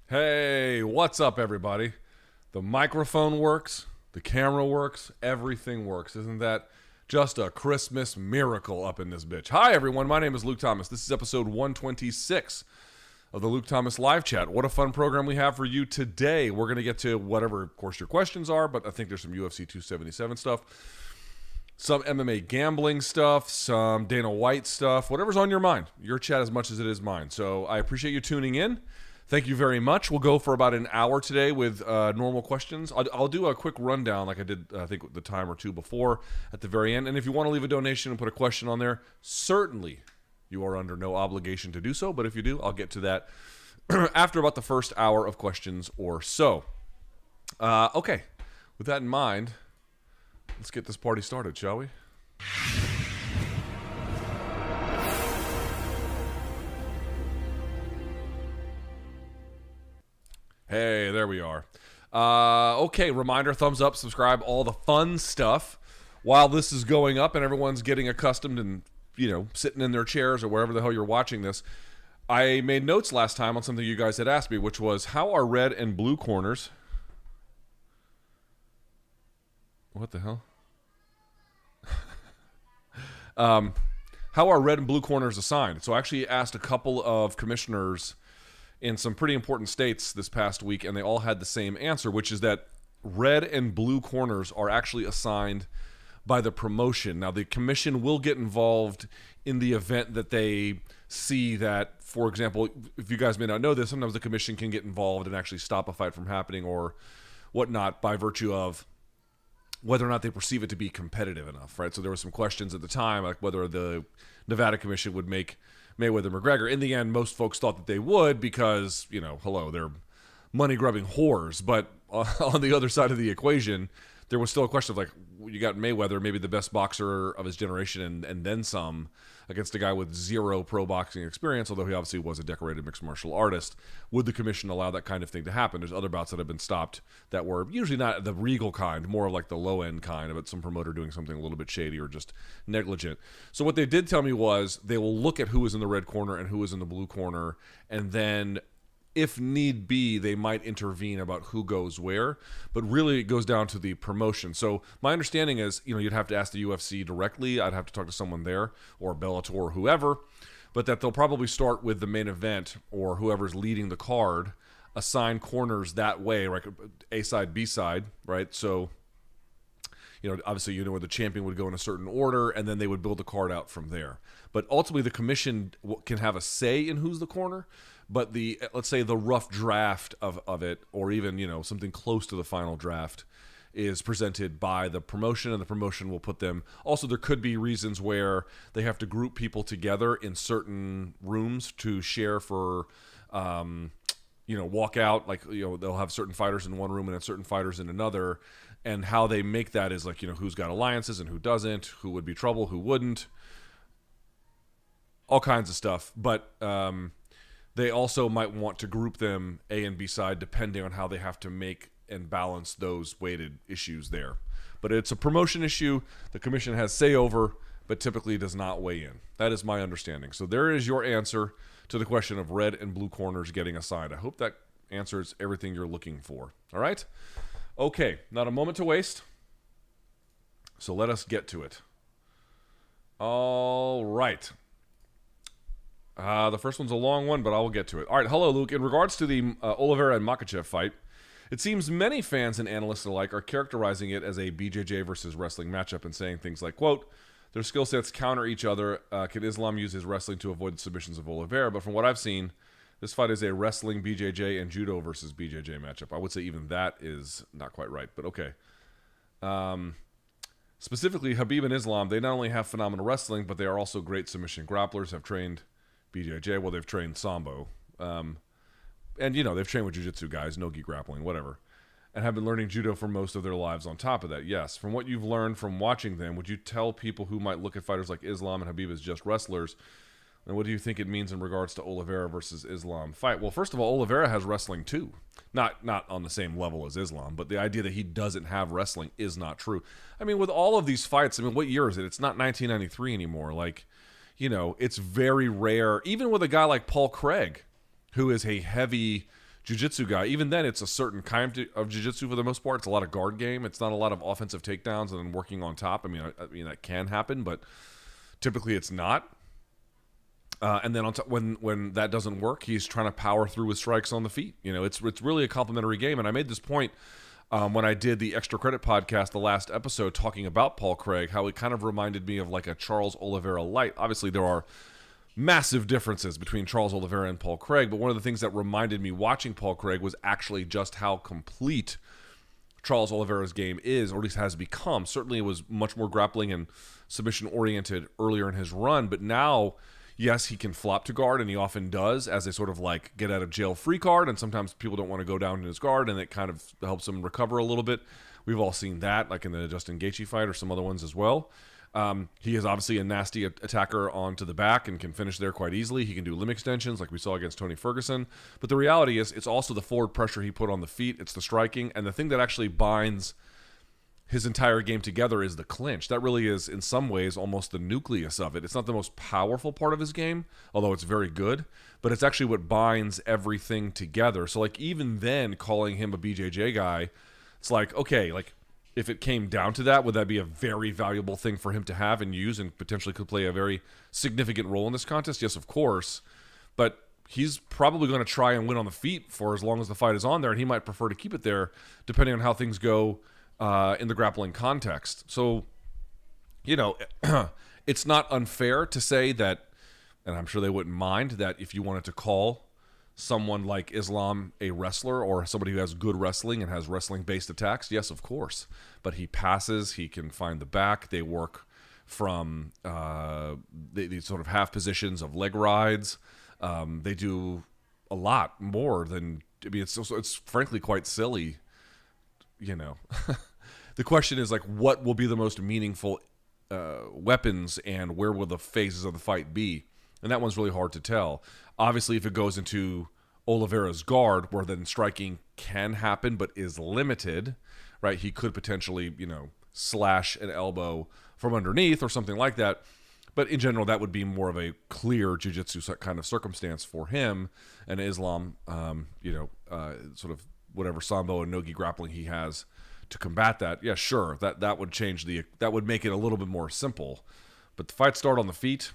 Hey, what's up, everybody? The microphone works, the camera works, everything works. Isn't that just a Christmas miracle up in this bitch? Hi, everyone. My name is Luke Thomas. This is episode 126 of the Luke Thomas Live Chat. What a fun program we have for you today. We're going to get to whatever, of course, your questions are, but I think there's some UFC 277 stuff, some MMA gambling stuff, some Dana White stuff, whatever's on your mind. Your chat as much as it is mine. So I appreciate you tuning in. Thank you very much. We'll go for about an hour today with normal questions. I'll do a quick rundown like I did, I think, the time or two before at the very end. And if you want to leave a donation and put a question on there, certainly you are under no obligation to do so. But if you do, I'll get to that after about the first hour of questions or so. Okay, with that in mind, let's get this party started, shall we? Hey, there we are. Okay, reminder, thumbs up, subscribe, all the fun stuff while this is going up and everyone's getting accustomed and, you know, sitting in their chairs or wherever the hell you're watching this. I made notes last time on something you guys had asked me, which was, how are red and blue corners... What the hell? How are red and blue corners assigned? So I actually asked a couple of commissioners in some pretty important states this past week, and they all had the same answer, which is that red and blue corners are actually assigned by the promotion. Now, the commission will get involved in the event that they see that, for example, if you guys may not know this, sometimes the commission can get involved and actually stop a fight from happening or whatnot by virtue of whether or not they perceive it to be competitive enough, right? So there were some questions at the time, like whether the Nevada commission would make Mayweather-McGregor. In the end, most folks thought that they would because, you know, hello, they're money-grubbing whores. But on the other side of the equation, there was still a question of, like, you got Mayweather, maybe the best boxer of his generation, and then some, against a guy with zero pro boxing experience, although he obviously was a decorated mixed martial artist. Would the commission allow that kind of thing to happen? There's other bouts that have been stopped that were usually not the regal kind, more like the low-end kind of it, some promoter doing something a little bit shady or just negligent. So what they did tell me was they will look at who is in the red corner and who is in the blue corner, and then if need be, they might intervene about who goes where, but really it goes down to the promotion. So my understanding is, you know, you'd have to ask the UFC directly. I'd have to talk to someone there or Bellator or whoever, but that they'll probably start with the main event or whoever's leading the card, assign corners that way, right? A side, B side, right? So, you know, obviously, you know, where the champion would go in a certain order, and then they would build the card out from there. But ultimately, the commission can have a say in who's the corner, but the, let's say, the rough draft of it, or even, you know, something close to the final draft, is presented by the promotion, and the promotion will put them. Also, there could be reasons where they have to group people together in certain rooms to share for, you know, walk out. Like, you know, they'll have certain fighters in one room and then certain fighters in another. And how they make that is, like, you know, who's got alliances and who doesn't, who would be trouble, who wouldn't, all kinds of stuff. But they also might want to group them A and B side depending on how they have to make and balance those weighted issues there. But it's a promotion issue the commission has say over, but typically does not weigh in. That is my understanding. So there is your answer to the question of red and blue corners getting assigned. I hope that answers everything you're looking for. All right? Okay, not a moment to waste. So let us get to it. All right. The first one's a long one, but I will get to it. All right, hello, Luke. In regards to the Oliveira and Makhachev fight, it seems many fans and analysts alike are characterizing it as a BJJ versus wrestling matchup and saying things like, quote, their skill sets counter each other. Can Islam use his wrestling to avoid the submissions of Oliveira? But from what I've seen, this fight is a wrestling BJJ and judo versus BJJ matchup. I would say even that is not quite right, but okay. Specifically, Khabib and Islam, they not only have phenomenal wrestling, but they are also great submission grapplers, have trained BJJ. Well, they've trained Sambo. And, you know, they've trained with jiu-jitsu guys, no-gi grappling, whatever. And have been learning judo for most of their lives on top of that. Yes, from what you've learned from watching them, would you tell people who might look at fighters like Islam and Khabib as just wrestlers, and what do you think it means in regards to Oliveira versus Islam fight? Well, first of all, Oliveira has wrestling too. Not on the same level as Islam, but the idea that he doesn't have wrestling is not true. I mean, with all of these fights, I mean, what year is it? It's not 1993 anymore. Like, you know, it's very rare. Even with a guy like Paul Craig, who is a heavy jiu-jitsu guy. Even then, it's a certain kind of jiu-jitsu for the most part. It's a lot of guard game. It's not a lot of offensive takedowns and then working on top. I mean that can happen, but typically it's not. And then when that doesn't work, he's trying to power through with strikes on the feet. It's really a complimentary game. And I made this point when I did the Extra Credit podcast, the last episode, talking about Paul Craig, how it kind of reminded me of like a Charles Oliveira light. Obviously, there are massive differences between Charles Oliveira and Paul Craig, but one of the things that reminded me watching Paul Craig was actually just how complete Charles Oliveira's game is, or at least has become. Certainly, it was much more grappling and submission-oriented earlier in his run, but now, yes, he can flop to guard, and he often does as a sort of like get out of jail free card, and sometimes people don't want to go down in his guard, and it kind of helps him recover a little bit. We've all seen that, like in the Justin Gaethje fight or some other ones as well. He is obviously a nasty attacker onto the back and can finish there quite easily. He can do limb extensions like we saw against Tony Ferguson. But the reality is it's also the forward pressure he put on the feet. It's the striking. And the thing that actually binds his entire game together is the clinch. That really is, in some ways, almost the nucleus of it. It's not the most powerful part of his game, although it's very good. But it's actually what binds everything together. So, like, even then, calling him a BJJ guy, it's like, okay, like, if it came down to that, would that be a very valuable thing for him to have and use and potentially could play a very significant role in this contest? Yes, of course. But he's probably going to try and win on the feet for as long as the fight is on there, and he might prefer to keep it there depending on how things go in the grappling context. So, it's not unfair to say that, and I'm sure they wouldn't mind, that if you wanted to call someone like Islam a wrestler or somebody who has good wrestling and has wrestling-based attacks, yes, of course. But he passes, he can find the back, they work from these sort of half positions of leg rides. They do a lot more than, it's frankly quite silly, The question is, like, what will be the most meaningful weapons and where will the phases of the fight be? And that one's really hard to tell. Obviously, if it goes into Oliveira's guard, where then striking can happen but is limited, right? He could potentially, slash an elbow from underneath or something like that. But in general, that would be more of a clear jiu-jitsu kind of circumstance for him. And Islam, sort of whatever sambo and nogi grappling he has to combat that. Yeah, sure, that would change that would make it a little bit more simple. But the fight start on the feet.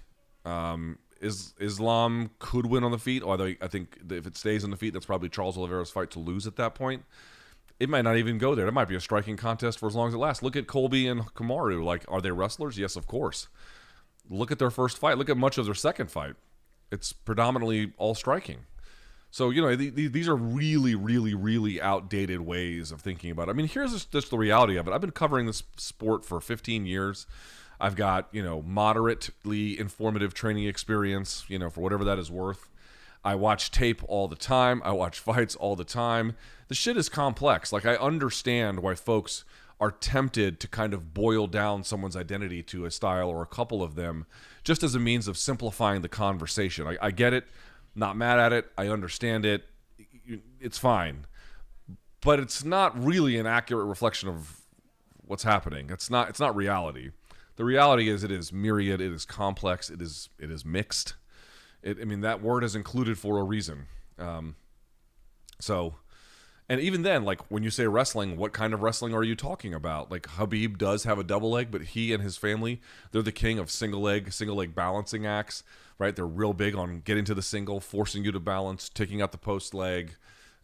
Islam could win on the feet, although I think if it stays on the feet, that's probably Charles Oliveira's fight to lose at that point. It might not even go there. It might be a striking contest for as long as it lasts. Look at Colby and Kamaru. Like, are they wrestlers? Yes, of course. Look at their first fight. Look at much of their second fight. It's predominantly all striking. So, these are really, really, really outdated ways of thinking about it. I mean, here's just the reality of it. I've been covering this sport for 15 years. I've got, moderately informative training experience, for whatever that is worth. I watch tape all the time. I watch fights all the time. The shit is complex. Like, I understand why folks are tempted to kind of boil down someone's identity to a style or a couple of them just as a means of simplifying the conversation. I get it. Not mad at it. I understand it. It's fine. But it's not really an accurate reflection of what's happening. It's not reality. The reality is it is myriad, it is complex, it is mixed. That word is included for a reason. And even then, like, when you say wrestling, what kind of wrestling are you talking about? Like, Khabib does have a double leg, but he and his family, they're the king of single leg balancing acts, right? They're real big on getting to the single, forcing you to balance, taking out the post leg.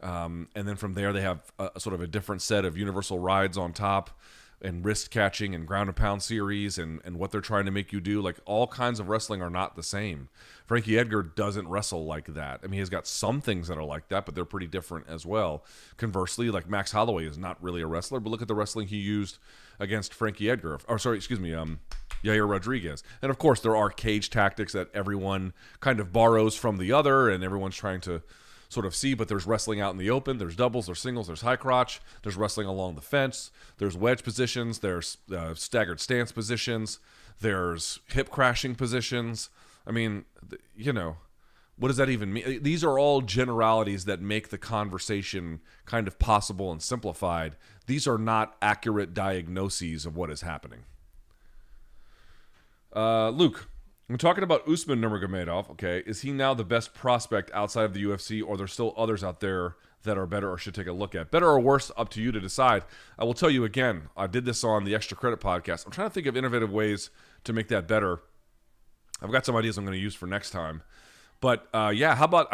And then from there, they have a sort of a different set of universal rides on top, and wrist catching and ground and pound series and what they're trying to make you do. Like, all kinds of wrestling are not the same. Frankie Edgar doesn't wrestle like that. I mean, he's got some things that are like that, but they're pretty different as well. Conversely, like, Max Holloway is not really a wrestler, but look at the wrestling he used against Frankie Edgar. Yair Rodriguez. And of course, there are cage tactics that everyone kind of borrows from the other, and everyone's trying to sort of see, but there's wrestling out in the open, there's doubles, there's singles, there's high crotch, there's wrestling along the fence, there's wedge positions, there's staggered stance positions, there's hip crashing positions. I mean, what does that even mean? These are all generalities that make the conversation kind of possible and simplified. These are not accurate diagnoses of what is happening. Luke, we're talking about Usman Nurmagomedov, okay? Is he now the best prospect outside of the UFC, or there's still others out there that are better or should take a look at. Better or worse, up to you to decide. I will tell you again, I did this on the Extra Credit podcast. I'm trying to think of innovative ways to make that better. I've got some ideas I'm going to use for next time. But yeah, how about,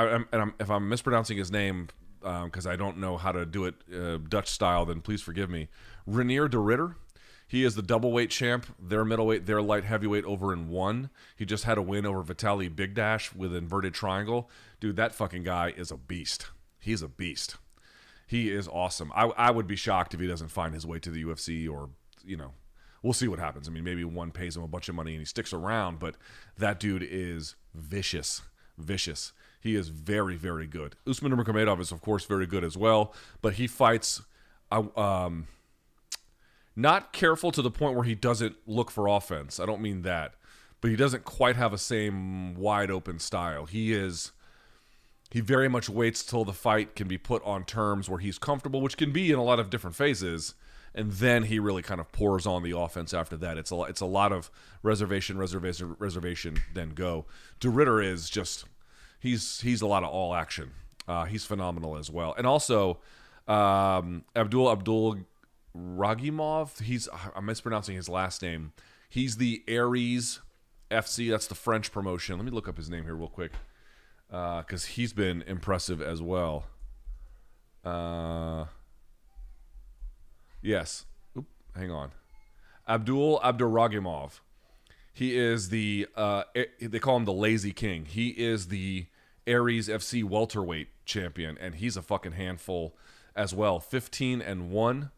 if I'm mispronouncing his name, because I don't know how to do it Dutch style, then please forgive me. Reinier de Ridder. He is the doubleweight champ. Their middleweight, their light heavyweight over in 1. He just had a win over Vitaly Bigdash with inverted triangle. Dude, that fucking guy is a beast. He's a beast. He is awesome. I would be shocked if he doesn't find his way to the UFC, or, you know, we'll see what happens. I mean, maybe 1 pays him a bunch of money and he sticks around, but that dude is vicious. Vicious. He is very, very good. Usman Nurmagomedov is, of course, very good as well, but he fights not careful to the point where he doesn't look for offense. I don't mean that, but he doesn't quite have a same wide open style. He very much waits till the fight can be put on terms where he's comfortable, which can be in a lot of different phases, and then he really kind of pours on the offense after that. It's a lot of reservation, then go. De Ridder is just he's a lot of all action. He's phenomenal as well, and also Abdul Ragimov. I'm mispronouncing his last name. He's the Aries FC. That's the French promotion. Let me look up his name here real quick, because he's been impressive as well. Yes. Hang on. Abdurragimov. He is the they call him the Lazy King. He is the Aries FC welterweight champion, and he's a fucking handful as well. 15-1.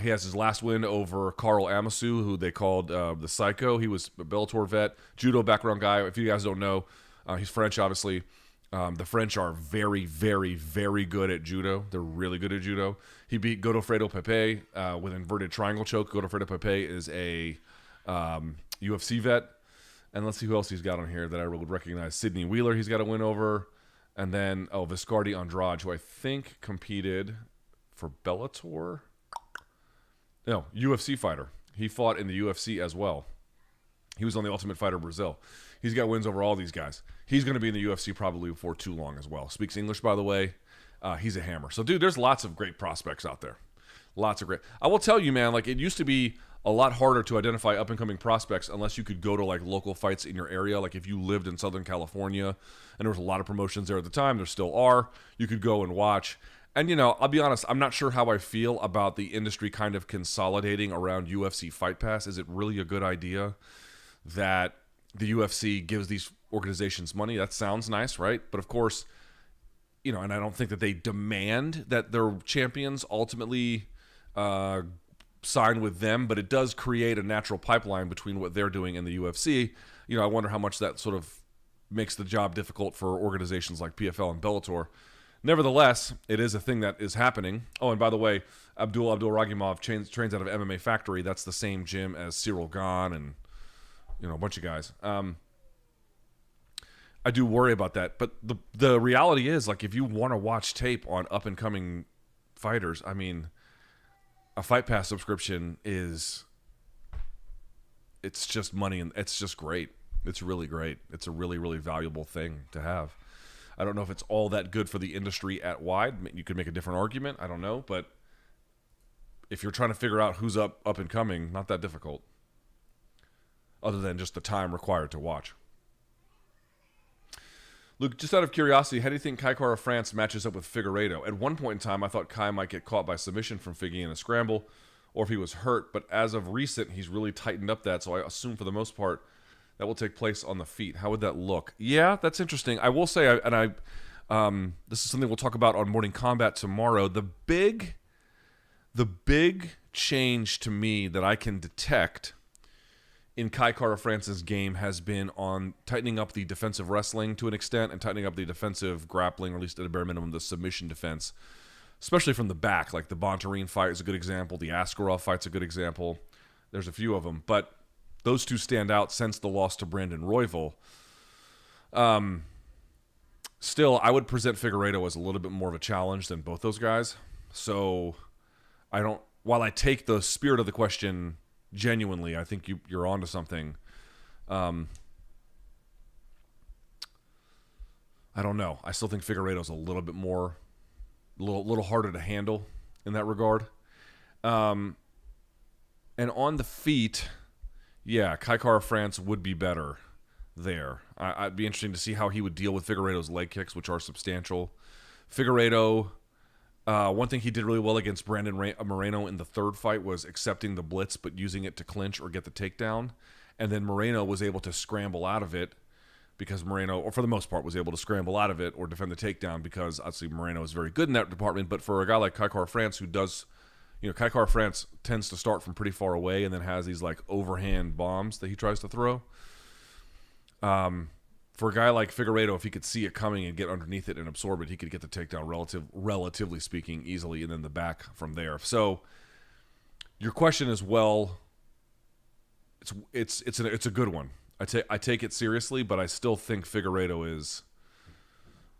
He has his last win over Carl Amasu, who they called the Psycho. He was a Bellator vet, judo background guy. If you guys don't know, he's French, obviously. The French are very, very, very good at judo. They're really good at judo. He beat Godofredo Pepe with inverted triangle choke. Godofredo Pepe is a UFC vet. And let's see who else he's got on here that I would recognize. Sidney Wheeler he's got a win over. And then, Viscardi Andrade, who I think competed for Bellator. No, UFC fighter. He fought in the UFC as well. He was on the Ultimate Fighter Brazil. He's got wins over all these guys. He's going to be in the UFC probably before too long as well. Speaks English, by the way. He's a hammer. So, dude, there's lots of great prospects out there. Lots of great. I will tell you, man, like, it used to be a lot harder to identify up-and-coming prospects unless you could go to, like, local fights in your area. Like, if you lived in Southern California, and there was a lot of promotions there at the time, there still are, you could go and watch. And, you know, I'll be honest, I'm not sure how I feel about the industry kind of consolidating around UFC Fight Pass. Is it really a good idea that the UFC gives these organizations money? That sounds nice, right? But of course, you know, and I don't think that they demand that their champions ultimately sign with them, but it does create a natural pipeline between what they're doing and the UFC. You know, I wonder how much that sort of makes the job difficult for organizations like PFL and Bellator. Nevertheless, it is a thing that is happening. Oh, and by the way, Abdul Ragimov trains out of MMA Factory. That's the same gym as Cyril Gahn and, you know, a bunch of guys. I do worry about that. But the reality is, like, if you want to watch tape on up-and-coming fighters, I mean, a Fight Pass subscription it's just money, and it's just great. It's really great. It's a really, really valuable thing to have. I don't know if it's all that good for the industry at wide. You could make a different argument. I don't know. But if you're trying to figure out who's up and coming, not that difficult. Other than just the time required to watch. Luke, just out of curiosity, how do you think Kai Kara France matches up with Figueirido? At one point in time, I thought Kai might get caught by submission from Figgy in a scramble, or if he was hurt. But as of recent, he's really tightened up that, so I assume for the most part that will take place on the feet. How would that look? Yeah, that's interesting. I will say, this is something we'll talk about on Morning Combat tomorrow. The big change to me that I can detect in Kai Kara France's game has been on tightening up the defensive wrestling to an extent and tightening up the defensive grappling, or at least at a bare minimum, the submission defense, especially from the back. Like the Bontarine fight is a good example. The Askarov fight's a good example. There's a few of them, but those two stand out since the loss to Brandon Royval. Still, I would present Figueiredo as a little bit more of a challenge than both those guys. So while I take the spirit of the question genuinely, I think you're onto something. I don't know. I still think Figueiredo's a little bit more little harder to handle in that regard. And on the feet, yeah, Kai Kara-France would be better there. I'd be interesting to see how he would deal with Figueiredo's leg kicks, which are substantial. Figueiredo, one thing he did really well against Brandon Moreno in the third fight was accepting the blitz but using it to clinch or get the takedown. And then Moreno was able to scramble out of it because Moreno, or for the most part, was able to scramble out of it or defend the takedown because obviously Moreno is very good in that department. But for a guy like Kai Kara-France who does, Kai Kara-France tends to start from pretty far away and then has these like overhand bombs that he tries to throw. For a guy like Figueiredo, if he could see it coming and get underneath it and absorb it, he could get the takedown relatively speaking easily, and then the back from there. So your question is, well, it's a good one. I take it seriously, but I still think Figueiredo is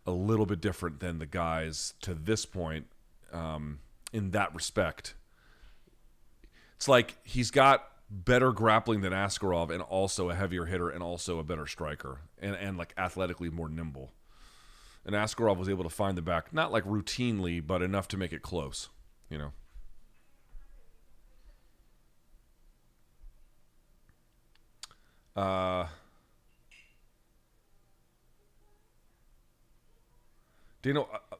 a little bit different than the guys to this point in that respect. It's like he's got better grappling than Askarov and also a heavier hitter and also a better striker and like athletically more nimble. And Askarov was able to find the back, not like routinely, but enough to make it close, Dana,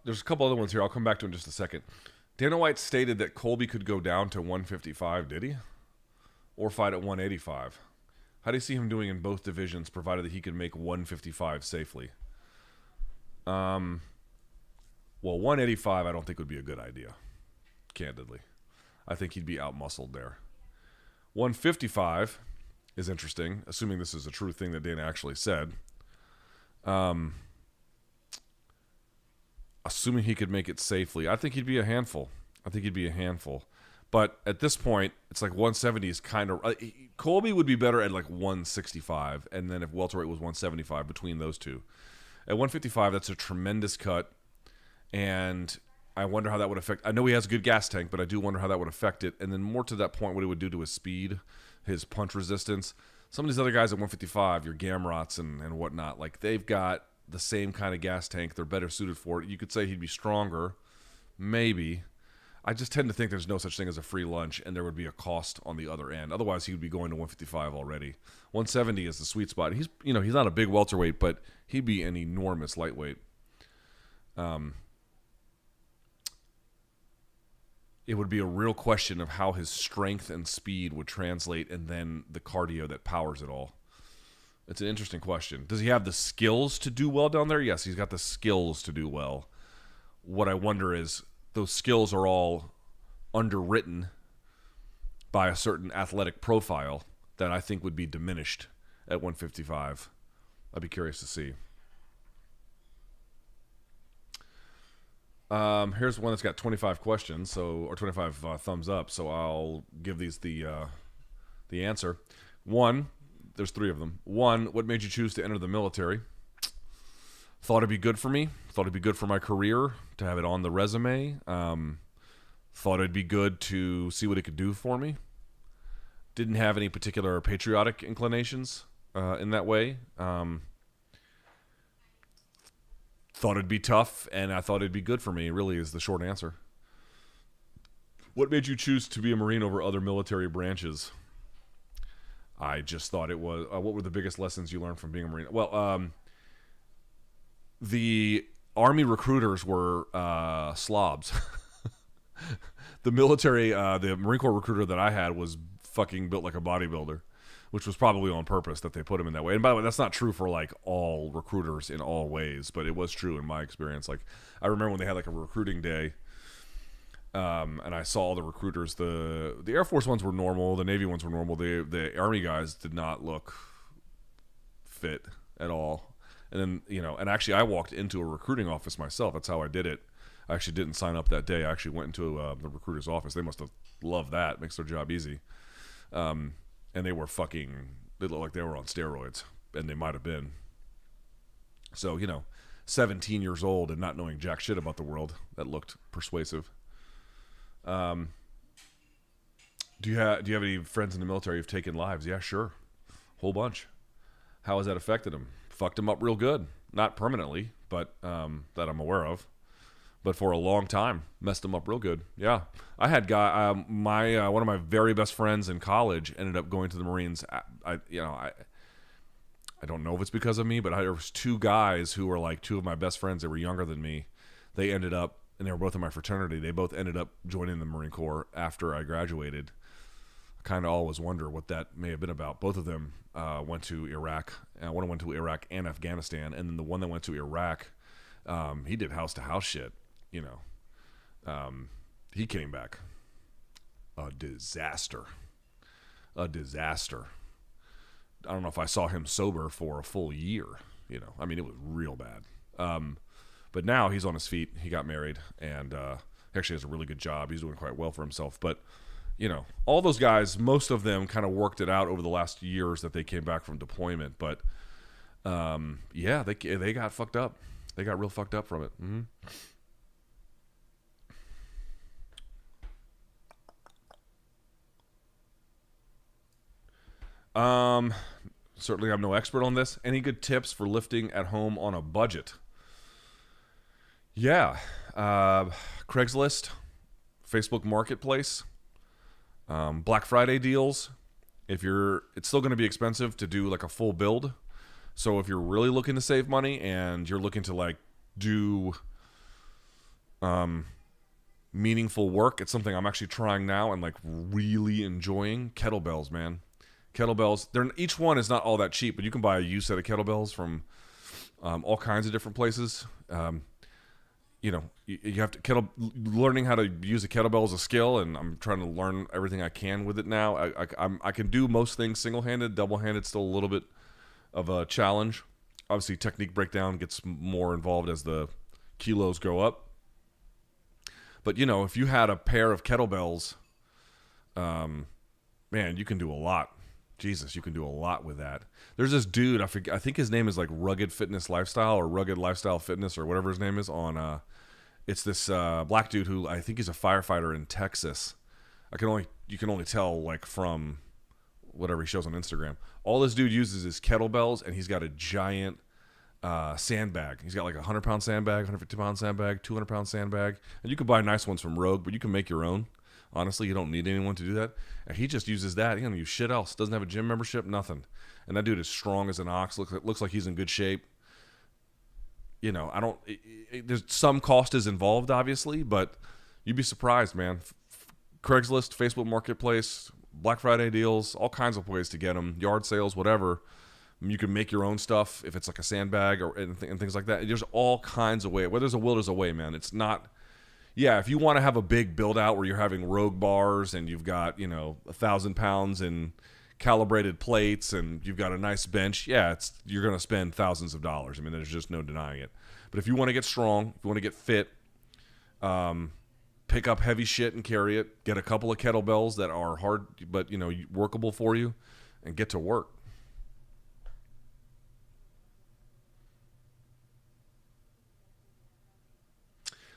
there's a couple other ones here. I'll come back to in just a second. Dana White stated that Colby could go down to 155, did he? Or fight at 185. How do you see him doing in both divisions, provided that he could make 155 safely? Well, 185 I don't think would be a good idea, candidly. I think he'd be out-muscled there. 155 is interesting, assuming this is a true thing that Dana actually said. Assuming he could make it safely, I think he'd be a handful. But at this point, it's like 170 is kind of... Colby would be better at like 165, and then if welterweight was 175 between those two. At 155, that's a tremendous cut, and I wonder how that would affect... I know he has a good gas tank, but I do wonder how that would affect it. And then more to that point, what it would do to his speed, his punch resistance. Some of these other guys at 155, your Gamrots and whatnot, like they've got the same kind of gas tank. They're better suited for it. You could say he'd be stronger, maybe. I just tend to think there's no such thing as a free lunch, and there would be a cost on the other end. Otherwise, he would be going to 155 already. 170 is the sweet spot. He's not a big welterweight, but he'd be an enormous lightweight. It would be a real question of how his strength and speed would translate, and then the cardio that powers it all. It's an interesting question. Does he have the skills to do well down there? Yes, he's got the skills to do well. What I wonder is, those skills are all underwritten by a certain athletic profile that I think would be diminished at 155. I'd be curious to see. Here's one that's got 25 questions, or 25 thumbs up. So I'll give these the answer. One, there's three of them. One, what made you choose to enter the military? Thought it'd be good for me. Thought it'd be good for my career to have it on the resume. Thought it'd be good to see what it could do for me. Didn't have any particular patriotic inclinations in that way. Thought it'd be tough, and I thought it'd be good for me, really, is the short answer. What made you choose to be a Marine over other military branches? I just thought it was... what were the biggest lessons you learned from being a Marine? Well, the Army recruiters were slobs. The military, the Marine Corps recruiter that I had was fucking built like a bodybuilder, which was probably on purpose that they put him in that way. And by the way, that's not true for like all recruiters in all ways, but it was true in my experience. Like I remember when they had like a recruiting day, and I saw all the recruiters. The Air Force ones were normal, the Navy ones were normal. The Army guys did not look fit at all. And then, and actually I walked into a recruiting office myself. That's how I did it. I actually didn't sign up that day. I actually went into the recruiter's office. They must have loved that. Makes their job easy. And they looked like they were on steroids, and they might have been. So, 17 years old and not knowing jack shit about the world, that looked persuasive. Do you have any friends in the military who've taken lives? Yeah, sure. Whole bunch. How has that affected them? Fucked them up real good. Not permanently, but that I'm aware of. but for a long time, messed him up real good. Yeah, I had one of my very best friends in college ended up going to the Marines. I don't know if it's because of me, but there was two guys who were like two of my best friends. They were younger than me. They ended up, and they were both in my fraternity. They both ended up joining the Marine Corps after I graduated. I kind of always wonder what that may have been about. Both of them went to Iraq. One went to Iraq and Afghanistan, and then the one that went to Iraq, he did house-to-house shit. He came back a disaster. I don't know if I saw him sober for a full year. It was real bad. But now he's on his feet. He got married, and he actually has a really good job. He's doing quite well for himself. But all those guys, most of them kind of worked it out over the last years that they came back from deployment. But they got fucked up. They got real fucked up from it. Mm-hmm. Certainly I'm no expert on this. Any good tips for lifting at home on a budget? Yeah. Craigslist, Facebook Marketplace, Black Friday deals. It's still going to be expensive to do like a full build. So if you're really looking to save money and you're looking to like do meaningful work, it's something I'm actually trying now and like really enjoying. Kettlebells, man. Kettlebells, each one is not all that cheap, but you can buy a used set of kettlebells from all kinds of different places. You have to learning how to use a kettlebell is a skill, and I'm trying to learn everything I can with it now. I can do most things single-handed. Double-handed still a little bit of a challenge. Obviously, technique breakdown gets more involved as the kilos go up. But if you had a pair of kettlebells, man, you can do a lot. Jesus, you can do a lot with that. There's this dude, I think his name is like Rugged Fitness Lifestyle or Rugged Lifestyle Fitness or whatever his name is on, it's this black dude who I think he's a firefighter in Texas. You can only tell like from whatever he shows on Instagram. All this dude uses is kettlebells, and he's got a giant sandbag. He's got like a 100-pound sandbag, 150-pound sandbag, 200-pound sandbag. And you can buy nice ones from Rogue, but you can make your own. Honestly, you don't need anyone to do that. And he just uses that. He doesn't use shit else. Doesn't have a gym membership, nothing. And that dude is strong as an ox. Looks like he's in good shape. There's some cost is involved, obviously, but you'd be surprised, man. Craigslist, Facebook Marketplace, Black Friday deals, all kinds of ways to get them. Yard sales, whatever. You can make your own stuff if it's like a sandbag and things like that. There's all kinds of ways. Where there's a will, there's a way, man. It's not... Yeah, if you want to have a big build out where you're having Rogue bars and you've got, 1,000 pounds in calibrated plates and you've got a nice bench, you're going to spend thousands of dollars. I mean, there's just no denying it. But if you want to get strong, if you want to get fit, pick up heavy shit and carry it, get a couple of kettlebells that are hard but, workable for you, and get to work.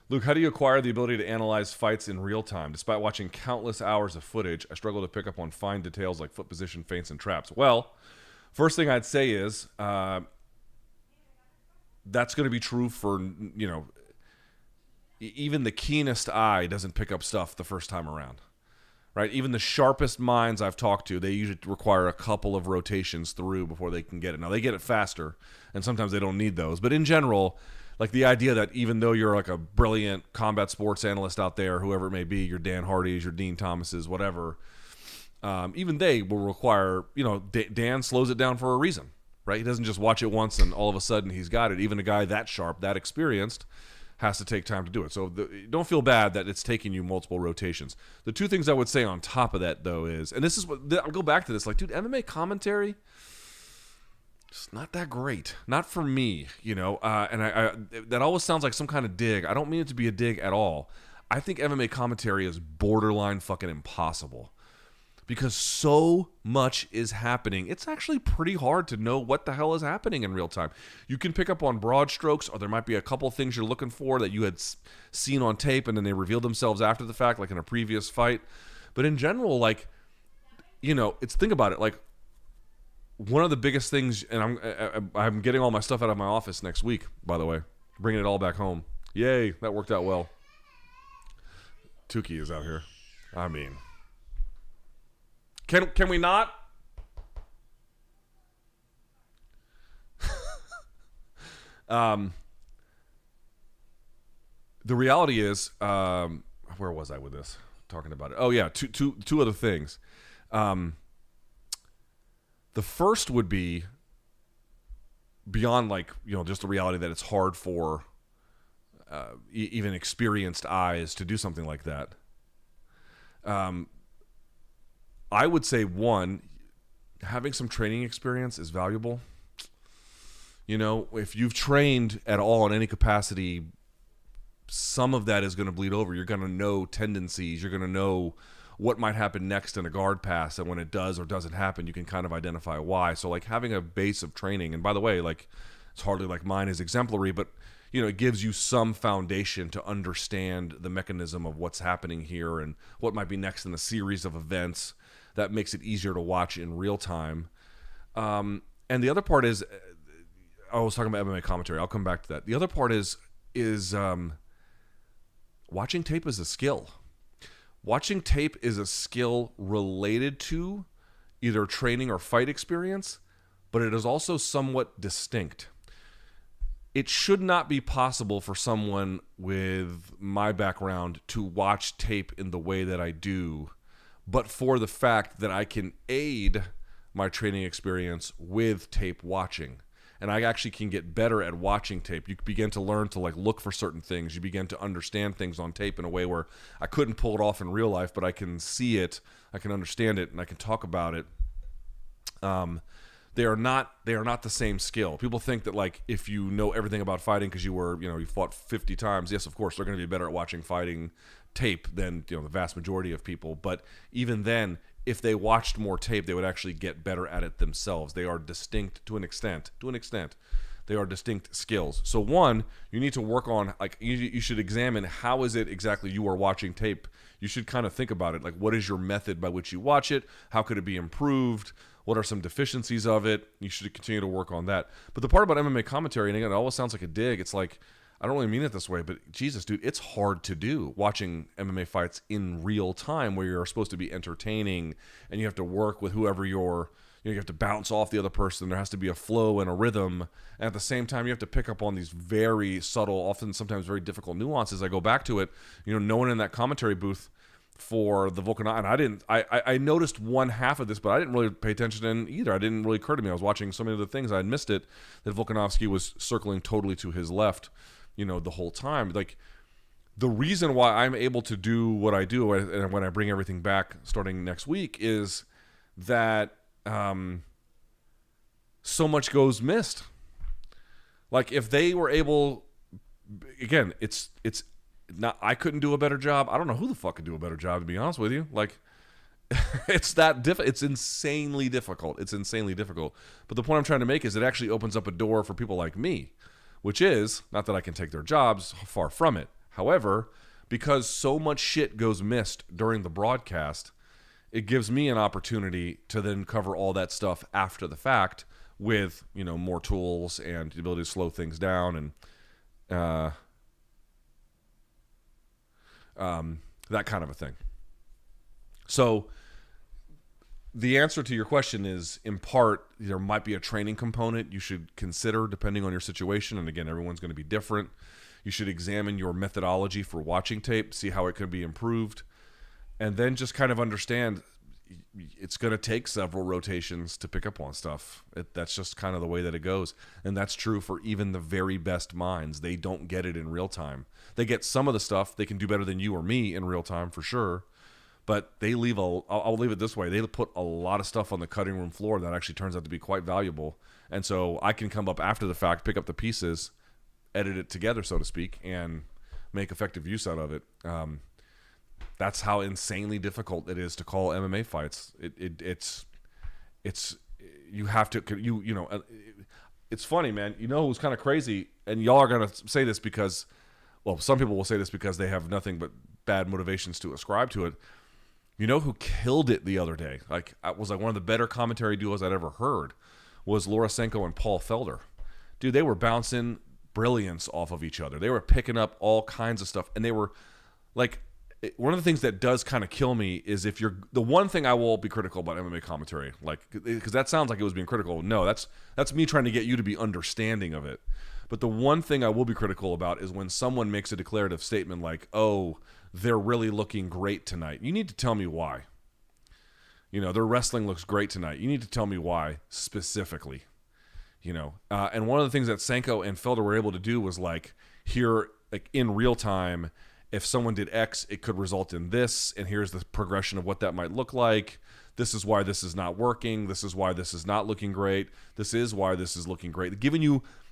Luke, how do you acquire the ability to analyze fights in real time? Despite watching countless hours of footage, I struggle to pick up on fine details like foot position, feints, and traps. Well, first thing I'd say is that's going to be true for, even the keenest eye doesn't pick up stuff the first time around, right? Even the sharpest minds I've talked to, they usually require a couple of rotations through before they can get it. Now, they get it faster, and sometimes they don't need those. But in general... Like the idea that even though you're like a brilliant combat sports analyst out there, whoever it may be, your Dan Hardys, your Dean Thomases, whatever, even they will require, Dan slows it down for a reason, right? He doesn't just watch it once and all of a sudden he's got it. Even a guy that sharp, that experienced, has to take time to do it. So don't feel bad that it's taking you multiple rotations. The two things I would say on top of that, though, is, and this is what, I'll go back to this, like, dude, MMA commentary... It's not that great. Not for me, and I that always sounds like some kind of dig. I don't mean it to be a dig at all. I think MMA commentary is borderline fucking impossible because so much is happening. It's actually pretty hard to know what the hell is happening in real time. You can pick up on broad strokes, or there might be a couple of things you're looking for that you had seen on tape and then they revealed themselves after the fact, like in a previous fight. But in general, like, think about it, like, one of the biggest things, and I'm getting all my stuff out of my office next week, by the way, bringing it all back home. Yay, that worked out well. Tukey is out here. I mean, can we not? The reality is, where was I with this? Talking about it. Oh yeah, two other things. The first would be beyond just the reality that it's hard for even experienced eyes to do something like that. I would say one, having some training experience is valuable. If you've trained at all in any capacity, some of that is going to bleed over. You're going to know tendencies. You're going to know what might happen next in a guard pass, and when it does or doesn't happen, you can kind of identify why. So having a base of training, and by the way, it's hardly like mine is exemplary, but it gives you some foundation to understand the mechanism of what's happening here and what might be next in a series of events. That makes it easier to watch in real time. And the other part is, I was talking about MMA commentary. I'll come back to that. The other part is watching tape is a skill. Watching tape is a skill related to either training or fight experience, but it is also somewhat distinct. It should not be possible for someone with my background to watch tape in the way that I do, but for the fact that I can aid my training experience with tape watching. And I actually can get better at watching tape. You begin to learn to look for certain things. You begin to understand things on tape in a way where I couldn't pull it off in real life, but I can see it, I can understand it, and I can talk about it. They are not the same skill. People think that if you know everything about fighting because you fought 50 times, yes, of course, they're going to be better at watching fighting tape than the vast majority of people. But even then, if they watched more tape, they would actually get better at it themselves. They are distinct to an extent. They are distinct skills. So one, you need to work on, you should examine how is it exactly you are watching tape. You should kind of think about it. What is your method by which you watch it? How could it be improved? What are some deficiencies of it? You should continue to work on that. But the part about MMA commentary, and again, it always sounds like a dig. It's I don't really mean it this way, but Jesus, dude, it's hard to do watching MMA fights in real time where you're supposed to be entertaining and you have to work with whoever you have to bounce off the other person. There has to be a flow and a rhythm. And at the same time, you have to pick up on these very subtle, often sometimes very difficult nuances. I go back to it, no one in that commentary booth for the Volkanovski, and I noticed one half of this, but I didn't really pay attention in either. It didn't really occur to me. I was watching so many of the things, I had missed it, that Volkanovski was circling totally to his left, the whole time. The reason why I'm able to do what I do, and when I bring everything back starting next week, is that so much goes missed. If they were able, again, it's not, I couldn't do a better job. I don't know who the fuck could do a better job, to be honest with you. It's insanely difficult. It's insanely difficult. But the point I'm trying to make is it actually opens up a door for people like me, which is, not that I can take their jobs, far from it. However, because so much shit goes missed during the broadcast, it gives me an opportunity to then cover all that stuff after the fact with, more tools and the ability to slow things down and that kind of a thing. So the answer to your question is, in part, there might be a training component you should consider depending on your situation. And again, everyone's going to be different. You should examine your methodology for watching tape, see how it could be improved, and then just kind of understand it's going to take several rotations to pick up on stuff. That's just kind of the way that it goes. And that's true for even the very best minds. They don't get it in real time. They get some of the stuff. They can do better than you or me in real time for sure. But they leave I'll leave it this way. They put a lot of stuff on the cutting room floor that actually turns out to be quite valuable. And so I can come up after the fact, pick up the pieces, edit it together, so to speak, and make effective use out of it. That's how insanely difficult it is to call MMA fights. It's you have to it's funny, man. Who's kind of crazy, and y'all are gonna say this because, well, some people will say this because they have nothing but bad motivations to ascribe to it. Who killed it the other day? Was one of the better commentary duos I'd ever heard was Lorosenko and Paul Felder. Dude, they were bouncing brilliance off of each other. They were picking up all kinds of stuff, and they were like, one of the things that does kind of kill me is if you're the one thing I will be critical about MMA commentary, like, because that sounds like it was being critical. No, that's me trying to get you to be understanding of it. But the one thing I will be critical about is when someone makes a declarative statement like, "Oh, they're really looking great tonight." You need to tell me why. Their wrestling looks great tonight. You need to tell me why specifically. And one of the things that Sanko and Felder were able to do was like in real time, if someone did X, it could result in this, and here's the progression of what that might look like. This is why this is not working. This is why this is not looking great. This is why this is looking great.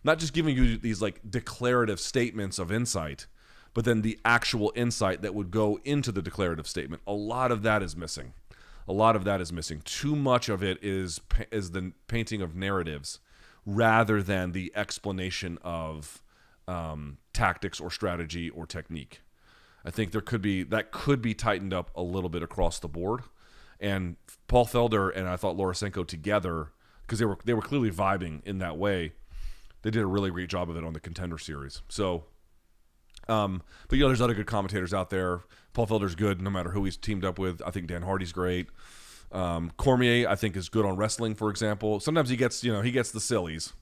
Not just giving you these like declarative statements of insight, but then the actual insight that would go into the declarative statement. A lot of that is missing. Too much of it is the painting of narratives rather than the explanation of tactics or strategy or technique. I think that could be tightened up a little bit across the board. And Paul Felder and I thought Lorosenko together, because they were clearly vibing in that way, they did a really great job of it on the Contender Series. So, but there's other good commentators out there. Paul Felder's good no matter who he's teamed up with. I think Dan Hardy's great. Cormier, I think, is good on wrestling, for example. Sometimes he gets the sillies,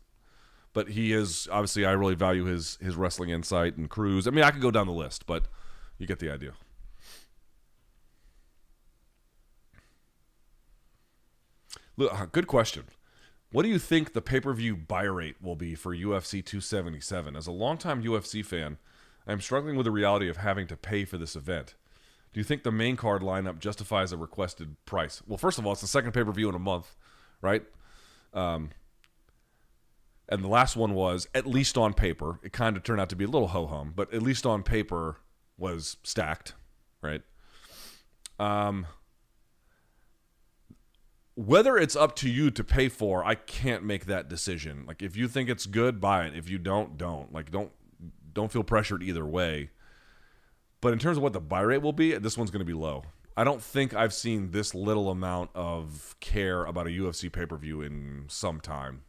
but he is obviously, I really value his wrestling insight and Cruz. I mean, I could go down the list, but you get the idea. Look, good question. What do you think the pay-per-view buy rate will be for UFC 277? As a longtime UFC fan, I'm struggling with the reality of having to pay for this event. Do you think the main card lineup justifies a requested price? Well, first of all, it's the second pay-per-view in a month, right? And the last one was, at least on paper, it kind of turned out to be a little ho-hum, but at least on paper was stacked, right? Whether it's up to you to pay for, I can't make that decision. Like, if you think it's good, buy it. If you don't. Like, don't feel pressured either way. But in terms of what the buy rate will be, this one's going to be low. I don't think I've seen this little amount of care about a UFC pay-per-view in some time.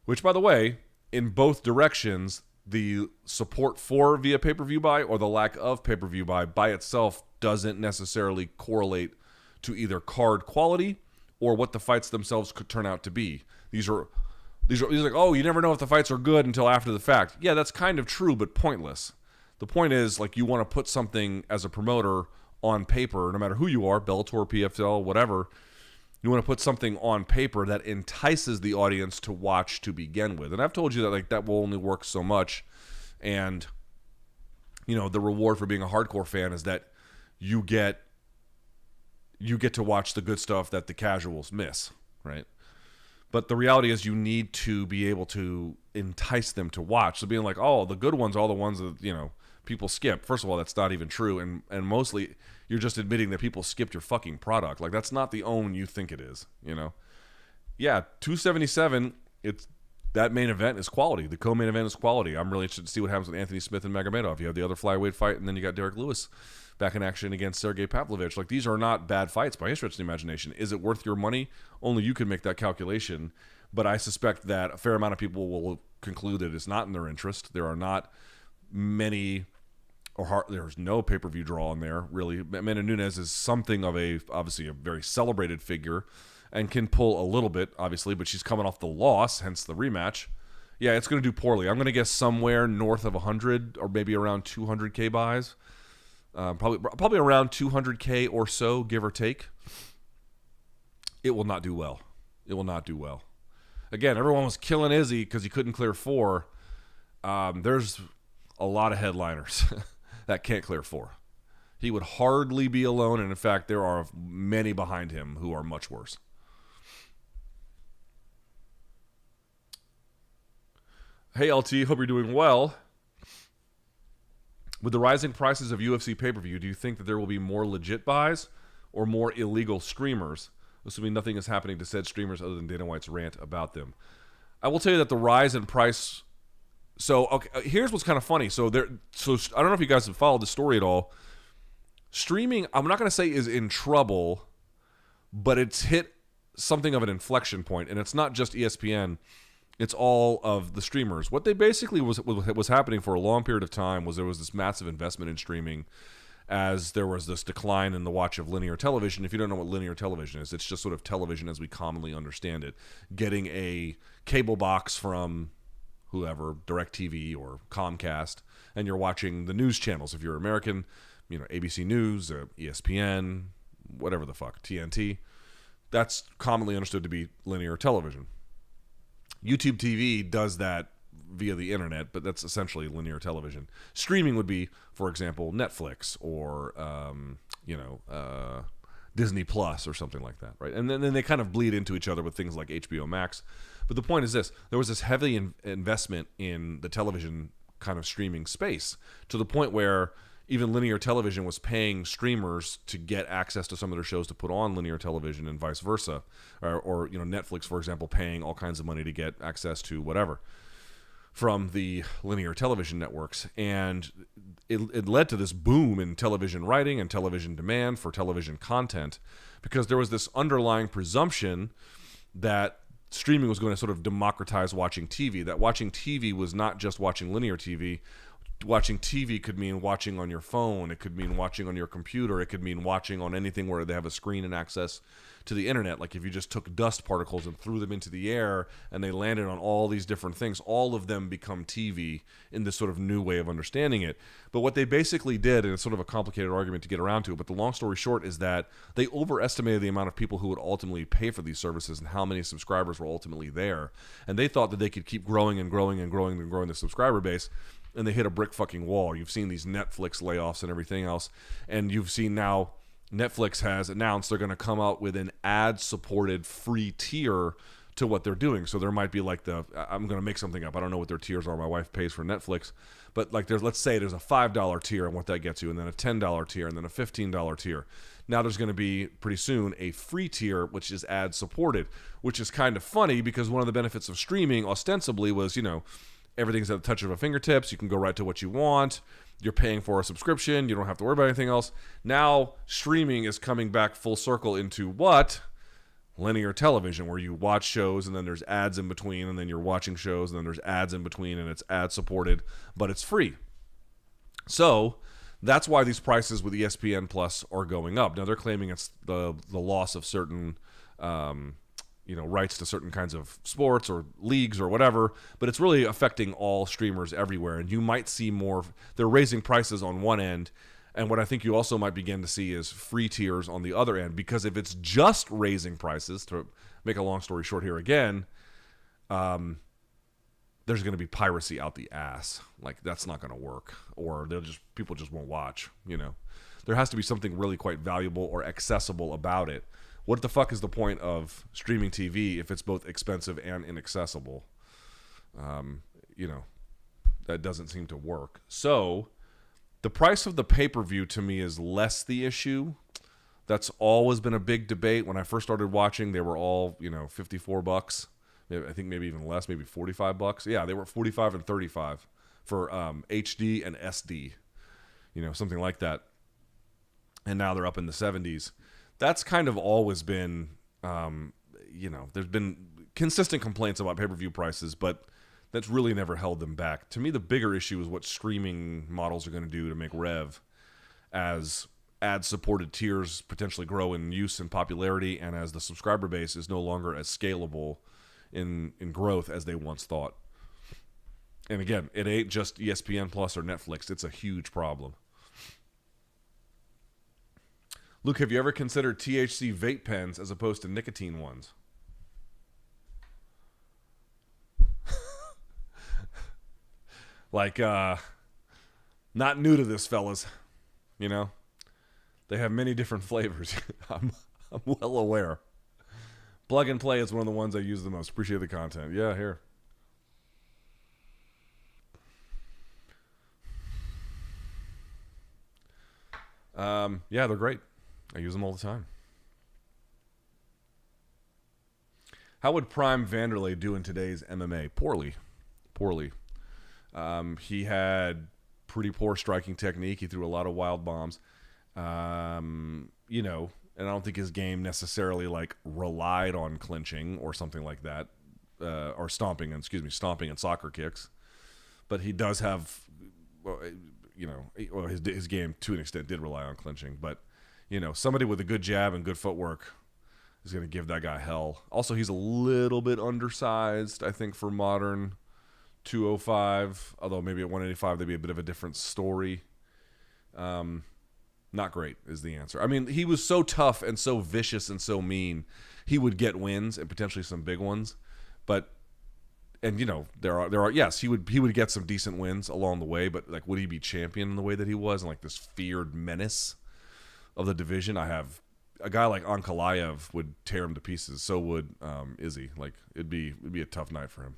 Which, by the way, in both directions, the support for via pay-per-view buy or the lack of pay-per-view buy by itself doesn't necessarily correlate to either card quality or what the fights themselves could turn out to be. These are like, oh, you never know if the fights are good until after the fact. Yeah, that's kind of true, but pointless. The point is, like, you want to put something as a promoter on paper, no matter who you are, Bellator, PFL, whatever. You want to put something on paper that entices the audience to watch to begin with. And I've told you that, like, that will only work so much. And, the reward for being a hardcore fan is that you get to watch the good stuff that the casuals miss, right? But the reality is you need to be able to entice them to watch. So being like, oh, the good ones are all the ones that, people skip. First of all, that's not even true. And mostly you're just admitting that people skipped your fucking product. Like, that's not the own you think it is, Yeah, 277, that main event is quality. The co-main event is quality. I'm really interested to see what happens with Anthony Smith and Magomedov. You have the other flyweight fight, and then you got Derek Lewis back in action against Sergey Pavlovich. Like, these are not bad fights by any stretch of the imagination. Is it worth your money? Only you can make that calculation. But I suspect that a fair amount of people will conclude that it's not in their interest. There are not many, there's no pay-per-view draw in there, really. Amanda Nunes is something of obviously a very celebrated figure and can pull a little bit, obviously, but she's coming off the loss, hence the rematch. Yeah, it's going to do poorly. I'm going to guess somewhere north of 100 or maybe around 200K buys. Probably around 200K or so, give or take. It will not do well. Again, everyone was killing Izzy because he couldn't clear 4. There's a lot of headliners that can't clear 4. He would hardly be alone, and in fact, there are many behind him who are much worse. Hey, LT, hope you're doing well. With the rising prices of UFC pay-per-view, do you think that there will be more legit buys or more illegal streamers, assuming nothing is happening to said streamers other than Dana White's rant about them? I will tell you that the rise in price... So, okay, here's what's kind of funny. So I don't know if you guys have followed the story at all. Streaming, I'm not going to say is in trouble, but it's hit something of an inflection point, and it's not just ESPN. It's all of the streamers. What they basically was happening for a long period of time was there was this massive investment in streaming as there was this decline in the watch of linear television. If you don't know what linear television is, it's just sort of television as we commonly understand it. Getting a cable box from whoever, DirecTV or Comcast, and you're watching the news channels. If you're American, ABC News, ESPN, whatever the fuck, TNT. That's commonly understood to be linear television. YouTube TV does that via the internet, but that's essentially linear television. Streaming would be, for example, Netflix or Disney Plus or something like that, right? And then they kind of bleed into each other with things like HBO Max. But the point is this: there was this heavy investment in the television kind of streaming space to the point where even linear television was paying streamers to get access to some of their shows to put on linear television and vice versa. Or Netflix, for example, paying all kinds of money to get access to whatever from the linear television networks. And it led to this boom in television writing and television demand for television content because there was this underlying presumption that streaming was going to sort of democratize watching TV, that watching TV was not just watching linear TV. Watching TV could mean watching on your phone. It could mean watching on your computer. It could mean watching on anything where they have a screen and access to the internet. Like if you just took dust particles and threw them into the air and they landed on all these different things, all of them become TV in this sort of new way of understanding it. But what they basically did, and it's sort of a complicated argument to get around to, but the long story short is that they overestimated the amount of people who would ultimately pay for these services and how many subscribers were ultimately there. And they thought that they could keep growing and growing and growing and growing the subscriber base. And they hit a brick fucking wall. You've seen these Netflix layoffs and everything else. And you've seen now Netflix has announced they're going to come out with an ad-supported free tier to what they're doing. So there might be like I'm going to make something up. I don't know what their tiers are. My wife pays for Netflix. But like let's say there's a $5 tier and what that gets you, and then a $10 tier, and then a $15 tier. Now there's going to be pretty soon a free tier, which is ad-supported, which is kind of funny because one of the benefits of streaming ostensibly was, everything's at the touch of a fingertips. You can go right to what you want. You're paying for a subscription. You don't have to worry about anything else. Now, streaming is coming back full circle into what? Linear television, where you watch shows and then there's ads in between, and then you're watching shows and then there's ads in between, and it's ad-supported, but it's free. So that's why these prices with ESPN Plus are going up. Now, they're claiming it's the loss of certain rights to certain kinds of sports or leagues or whatever, but it's really affecting all streamers everywhere. And you might see more, they're raising prices on one end, and what I think you also might begin to see is free tiers on the other end, because if it's just raising prices, to make a long story short here again, there's going to be piracy out the ass. Like, that's not going to work, or people just won't watch. There has to be something really quite valuable or accessible about it. What the fuck is the point of streaming TV if it's both expensive and inaccessible? That doesn't seem to work. So the price of the pay-per-view to me is less the issue. That's always been a big debate. When I first started watching, they were all, $54. I think maybe even less, maybe $45. Yeah, they were 45 and 35 for HD and SD, something like that. And now they're up in the 70s. That's kind of always been, there's been consistent complaints about pay-per-view prices, but that's really never held them back. To me, the bigger issue is what streaming models are going to do to make rev as ad-supported tiers potentially grow in use and popularity, and as the subscriber base is no longer as scalable in growth as they once thought. And again, it ain't just ESPN Plus or Netflix. It's a huge problem. Luke, have you ever considered THC vape pens as opposed to nicotine ones? Not new to this, fellas. They have many different flavors. I'm well aware. Plug and Play is one of the ones I use the most. Appreciate the content. Yeah, here. Yeah, they're great. I use them all the time. How would Prime Wanderlei do in today's MMA? Poorly. He had pretty poor striking technique. He threw a lot of wild bombs. And I don't think his game necessarily relied on clinching or something like that. or stomping and soccer kicks. But he does have, his game to an extent did rely on clinching. But, somebody with a good jab and good footwork is going to give that guy hell. Also, he's a little bit undersized, I think, for modern 205. Although maybe at 185 they'd be a bit of a different story. Not great is the answer. I mean, he was so tough and so vicious and so mean. He would get wins and potentially some big ones. But there are yes, he would get some decent wins along the way, but like would he be champion in the way that he was and like this feared menace of the division? I have a guy like Ankalaev would tear him to pieces. So would Izzy. Like it'd be a tough night for him.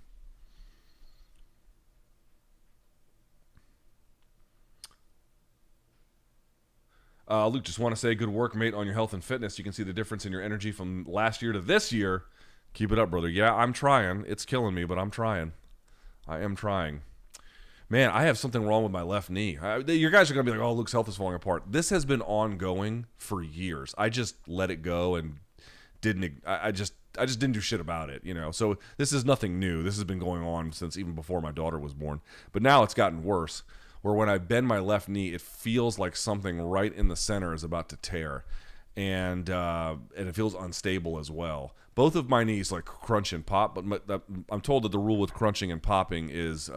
Luke, just want to say good work, mate, on your health and fitness. You can see the difference in your energy from last year to this year. Keep it up, brother. Yeah, I'm trying. It's killing me, but I'm trying. I am trying. Man, I have something wrong with my left knee. Your guys are going to be like, oh, Luke's health is falling apart. This has been ongoing for years. I just let it go and I just didn't do shit about it, So this is nothing new. This has been going on since even before my daughter was born. But now it's gotten worse, where when I bend my left knee, it feels like something right in the center is about to tear. And it feels unstable as well. Both of my knees like crunch and pop, but I'm told that the rule with crunching and popping is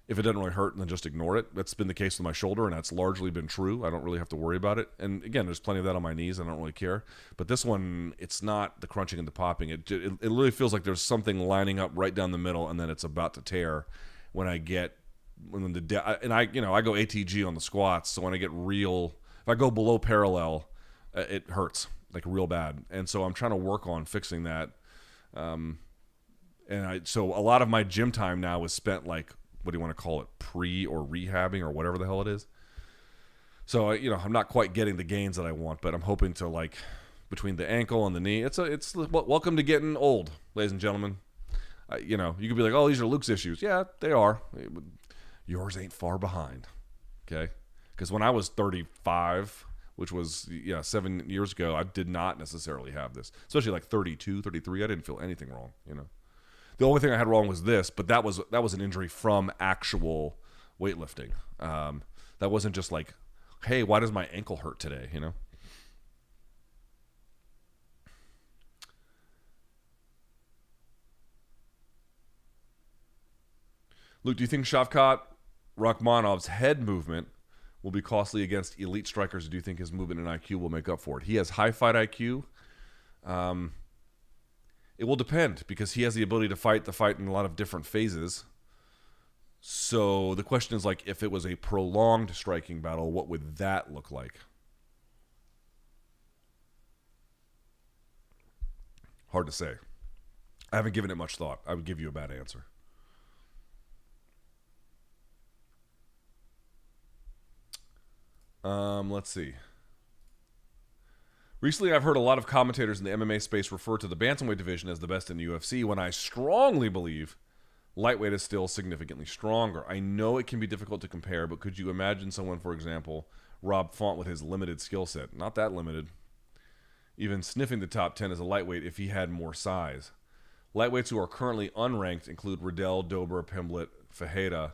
if it doesn't really hurt, then just ignore it. That's been the case with my shoulder, and that's largely been true. I don't really have to worry about it. And again, there's plenty of that on my knees. I don't really care. But this one, it's not the crunching and the popping. It really feels like there's something lining up right down the middle, and then it's about to tear. I go ATG on the squats, so when I get real, if I go below parallel, it hurts like real bad, and so I'm trying to work on fixing that. So a lot of my gym time now is spent like, what do you want to call it, pre or rehabbing or whatever the hell it is. So I'm not quite getting the gains that I want, but I'm hoping to, like, between the ankle and the knee. It's welcome to getting old, ladies and gentlemen. You could be like, oh, these are Luke's issues. Yeah, they are. Yours ain't far behind. Okay, because when I was 35. Which was, 7 years ago, I did not necessarily have this. Especially like 32, 33, I didn't feel anything wrong, The only thing I had wrong was this, but that was an injury from actual weightlifting. That wasn't just like, hey, why does my ankle hurt today, Luke, do you think Shavkat Rakhmonov's head movement will be costly against elite strikers? Do you think his movement and IQ will make up for it? He has high fight IQ. It will depend, because he has the ability to fight the fight in a lot of different phases. So the question is, like, if it was a prolonged striking battle, what would that look like? Hard to say. I haven't given it much thought. I would give you a bad answer. Let's see. Recently, I've heard a lot of commentators in the MMA space refer to the bantamweight division as the best in the UFC, when I strongly believe lightweight is still significantly stronger. I know it can be difficult to compare, but could you imagine someone, for example, Rob Font, with his limited skill set? Not that limited. Even sniffing the top 10 as a lightweight if he had more size. Lightweights who are currently unranked include Riddell, Dober, Pimblett, Fajeda,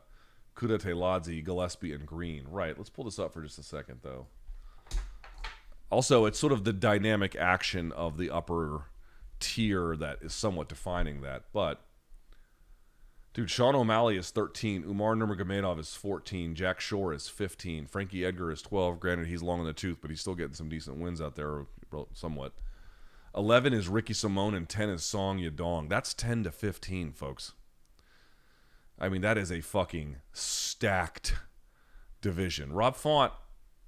Kuda Teladze, Gillespie, and Green. Right, let's pull this up for just a second, though. Also, it's sort of the dynamic action of the upper tier that is somewhat defining that. But, dude, Sean O'Malley is 13. Umar Nurmagomedov is 14. Jack Shore is 15. Frankie Edgar is 12. Granted, he's long in the tooth, but he's still getting some decent wins out there, somewhat. 11 is Ricky Simone, and 10 is Song Yadong. That's 10 to 15, folks. I mean, that is a fucking stacked division. Rob Font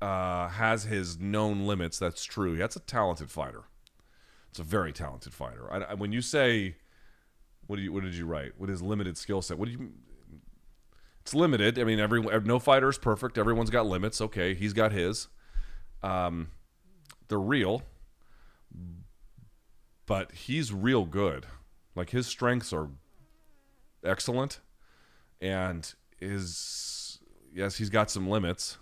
has his known limits. That's true. That's a talented fighter. It's a very talented fighter. When you say, what did you write? With his limited skill set, what do you? It's limited. I mean, no fighter is perfect. Everyone's got limits. Okay, he's got his. They're real, but he's real good. Like, his strengths are excellent. And yes, he's got some limits.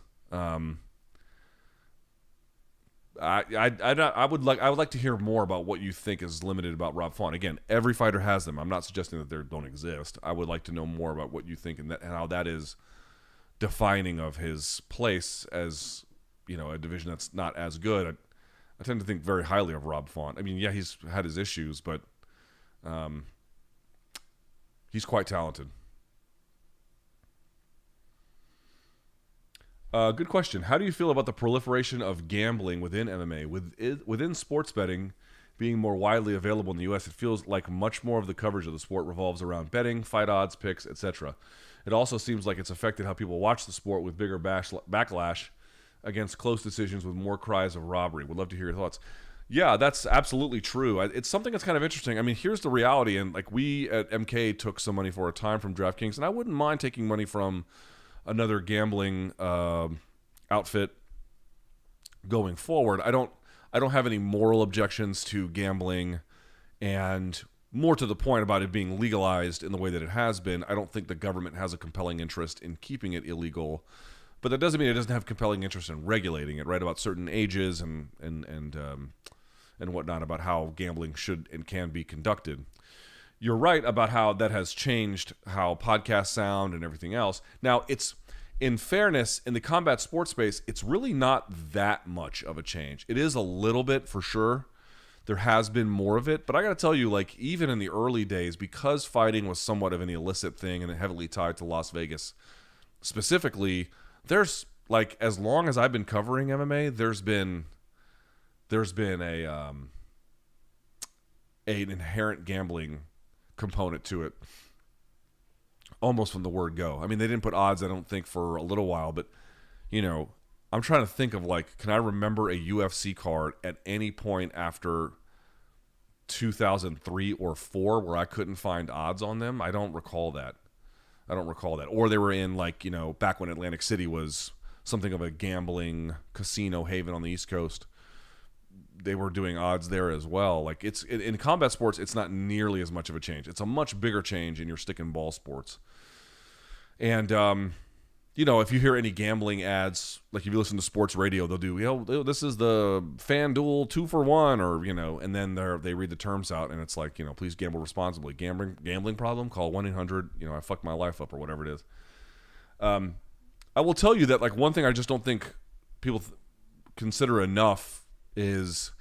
I would like to hear more about what you think is limited about Rob Font. Again, every fighter has them. I'm not suggesting that they don't exist. I would like to know more about what you think and how that is defining of his place as, a division that's not as good. I tend to think very highly of Rob Font. I mean, yeah, he's had his issues, but he's quite talented. Good question. How do you feel about the proliferation of gambling within MMA? Within sports betting being more widely available in the U.S., it feels like much more of the coverage of the sport revolves around betting, fight odds, picks, etc. It also seems like it's affected how people watch the sport with bigger backlash against close decisions with more cries of robbery. Would love to hear your thoughts. Yeah, that's absolutely true. It's something that's kind of interesting. I mean, here's the reality, and like we at MK took some money for a time from DraftKings, and I wouldn't mind taking money from another gambling outfit going forward. I don't have any moral objections to gambling, and more to the point about it being legalized in the way that it has been. I don't think the government has a compelling interest in keeping it illegal, but that doesn't mean it doesn't have compelling interest in regulating it, right? About certain ages and whatnot, about how gambling should and can be conducted. You're right about how that has changed how podcasts sound and everything else. Now, it's, in fairness, in the combat sports space, it's really not that much of a change. It is a little bit, for sure. There has been more of it. But I got to tell you, like, even in the early days, because fighting was somewhat of an illicit thing and heavily tied to Las Vegas specifically, there's, like, as long as I've been covering MMA, there's been an inherent gambling component to it almost from the word go. I mean, they didn't put odds, I don't think, for a little while, but I'm trying to think of, like, can I remember a UFC card at any point after 2003 or 4 where I couldn't find odds on them? I don't recall that. Or they were in, like, back when Atlantic City was something of a gambling casino haven on the East Coast. They were doing odds there as well. Like, it's in combat sports, it's not nearly as much of a change. It's a much bigger change in your stick and ball sports. And if you hear any gambling ads, like if you listen to sports radio, they'll do, this is the FanDuel 2-for-1, or and then they read the terms out, and it's like, please gamble responsibly. Gambling problem? Call 1-800. I fucked my life up, or whatever it is. I will tell you that, like, one thing I just don't think people consider enough is,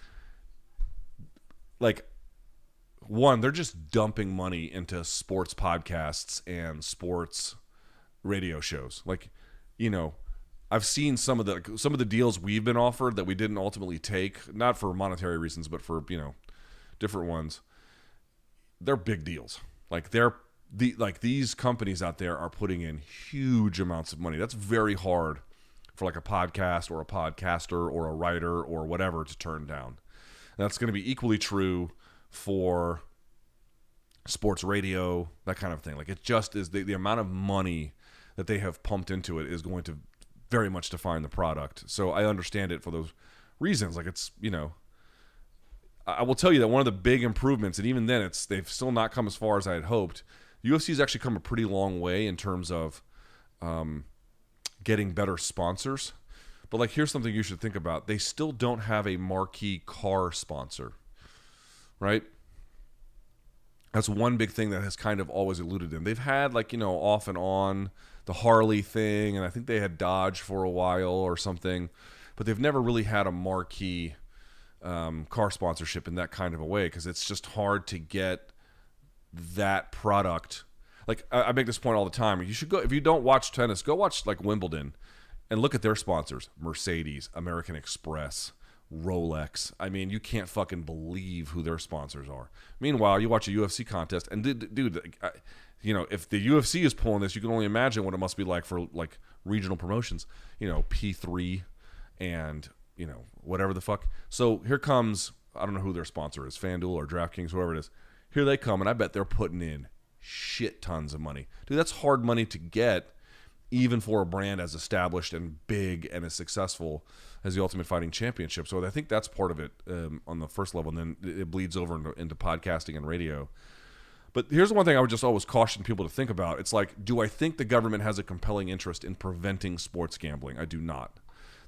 like, one, they're just dumping money into sports podcasts and sports radio shows. Like, I've seen some of the deals we've been offered that we didn't ultimately take, not for monetary reasons, but for, different ones. They're big deals. Like, these companies out there are putting in huge amounts of money. That's very hard for, like, a podcast or a podcaster or a writer or whatever to turn down. And that's going to be equally true for sports radio, that kind of thing. Like, it just is the amount of money that they have pumped into it is going to very much define the product. So I understand it for those reasons. Like, it's, I will tell you that one of the big improvements, and even then they've still not come as far as I had hoped. UFC has actually come a pretty long way in terms of getting better sponsors. But, like, here's something you should think about. They still don't have a marquee car sponsor, right? That's one big thing that has kind of always eluded them. They've had, like, off and on the Harley thing, and I think they had Dodge for a while or something, but they've never really had a marquee car sponsorship in that kind of a way, because it's just hard to get that product. Like, I make this point all the time. You should go, if you don't watch tennis, go watch, like, Wimbledon and look at their sponsors. Mercedes, American Express, Rolex. I mean, you can't fucking believe who their sponsors are. Meanwhile, you watch a UFC contest, and dude, if the UFC is pulling this, you can only imagine what it must be like for, like, regional promotions. P3 and, whatever the fuck. So here comes, I don't know who their sponsor is, FanDuel or DraftKings, whoever it is. Here they come, and I bet they're putting in shit tons of money. Dude, that's hard money to get, even for a brand as established and big and as successful as the Ultimate Fighting Championship. So I think that's part of it on the first level, and then it bleeds over into podcasting and radio. But here's the one thing I would just always caution people to think about. It's like, do I think the government has a compelling interest in preventing sports gambling? I do not.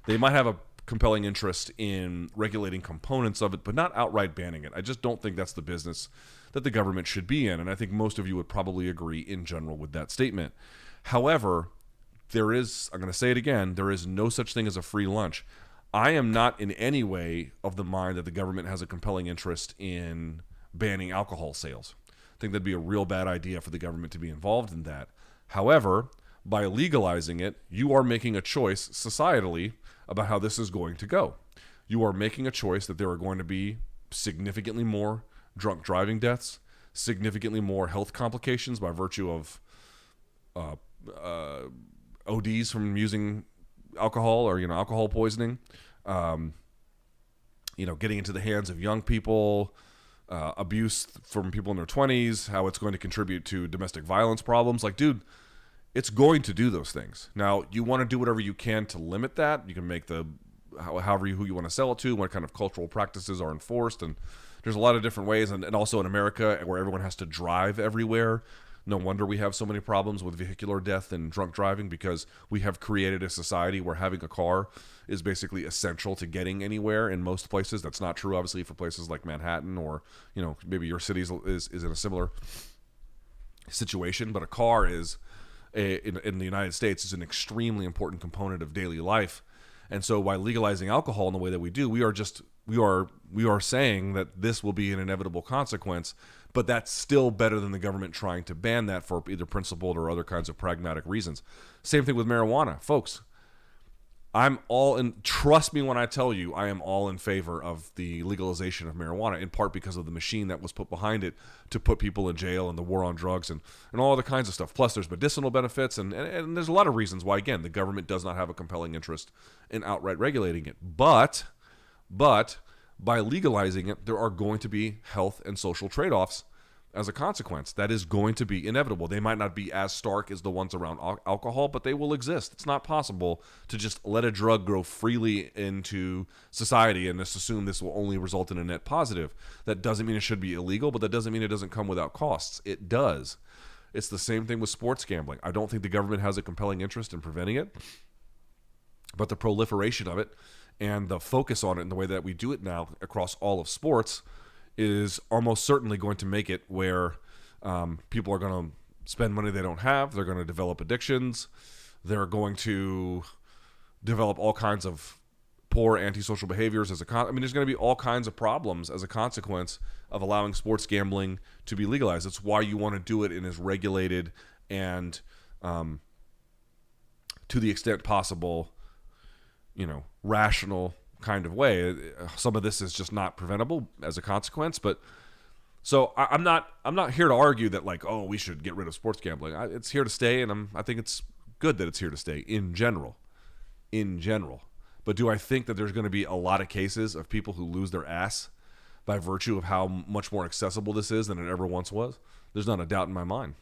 They might have a compelling interest in regulating components of it, but not outright banning it. I just don't think that's the business that the government should be in, and I think most of you would probably agree in general with that statement. However, there is, I'm going to say it again, there is no such thing as a free lunch. I am not in any way of the mind that the government has a compelling interest in banning alcohol sales. I think that'd be a real bad idea for the government to be involved in that. However, by legalizing it, you are making a choice societally about how this is going to go. You are making a choice that there are going to be significantly more drunk driving deaths, significantly more health complications by virtue of ODs from using alcohol or, alcohol poisoning, getting into the hands of young people, abuse from people in their 20s, how it's going to contribute to domestic violence problems. Like, dude, it's going to do those things. Now, you want to do whatever you can to limit that. You can make who you want to sell it to, what kind of cultural practices are enforced, and there's a lot of different ways. And also in America, where everyone has to drive everywhere, no wonder we have so many problems with vehicular death and drunk driving, because we have created a society where having a car is basically essential to getting anywhere in most places. That's not true, obviously, for places like Manhattan or, maybe your city is in a similar situation. But a car is, in the United States, is an extremely important component of daily life. And so by legalizing alcohol in the way that we do, we are saying that this will be an inevitable consequence. But that's still better than the government trying to ban that for either principled or other kinds of pragmatic reasons. Same thing with marijuana. Folks, I'm all in, trust me when I tell you, I am all in favor of the legalization of marijuana, in part because of the machine that was put behind it to put people in jail and the war on drugs and all other kinds of stuff. Plus, there's medicinal benefits, and there's a lot of reasons why, again, the government does not have a compelling interest in outright regulating it. But by legalizing it, there are going to be health and social trade-offs as a consequence. That is going to be inevitable. They might not be as stark as the ones around alcohol, but they will exist. It's not possible to just let a drug grow freely into society and just assume this will only result in a net positive. That doesn't mean it should be illegal, but that doesn't mean it doesn't come without costs. It does. It's the same thing with sports gambling. I don't think the government has a compelling interest in preventing it, but the proliferation of it and the focus on it in the way that we do it now across all of sports is almost certainly going to make it where people are going to spend money they don't have. They're going to develop addictions. They're going to develop all kinds of poor antisocial behaviors. There's going to be all kinds of problems as a consequence of allowing sports gambling to be legalized. It's why you want to do it in as regulated and, to the extent possible, rational kind of way. Some of this is just not preventable as a consequence, but so I'm not here to argue that we should get rid of sports gambling. It's here to stay, and I think it's good that it's here to stay in general. But do I think that there's going to be a lot of cases of people who lose their ass by virtue of how much more accessible this is than it ever once was? There's not a doubt in my mind.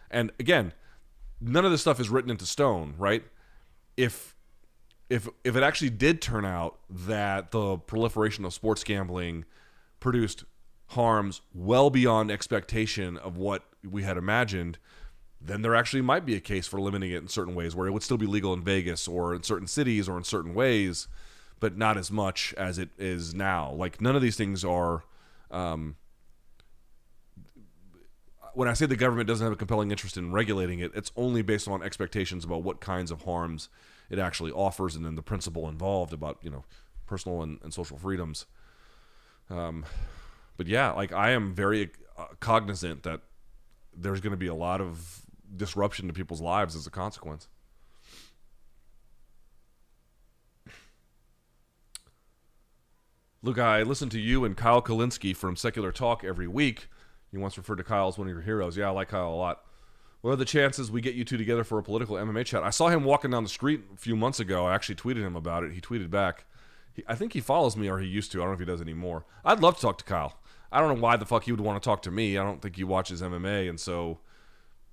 And again, none of this stuff is written into stone, right? If it actually did turn out that the proliferation of sports gambling produced harms well beyond expectation of what we had imagined, then there actually might be a case for limiting it in certain ways, where it would still be legal in Vegas or in certain cities or in certain ways, but not as much as it is now. None of these things are... when I say the government doesn't have a compelling interest in regulating it, it's only based on expectations about what kinds of harms it actually offers, and then the principle involved about personal and social freedoms. But yeah, I am very cognizant that there's going to be a lot of disruption to people's lives as a consequence. Look, I listen to you and Kyle Kulinski from Secular Talk every week. You once referred to Kyle as one of your heroes. Yeah, I like Kyle a lot. What are the chances we get you two together for a political MMA chat? I saw him walking down the street a few months ago. I actually tweeted him about it. He tweeted back. I think he follows me, or he used to. I don't know if he does anymore. I'd love to talk to Kyle. I don't know why the fuck he would want to talk to me. I don't think he watches MMA, and so,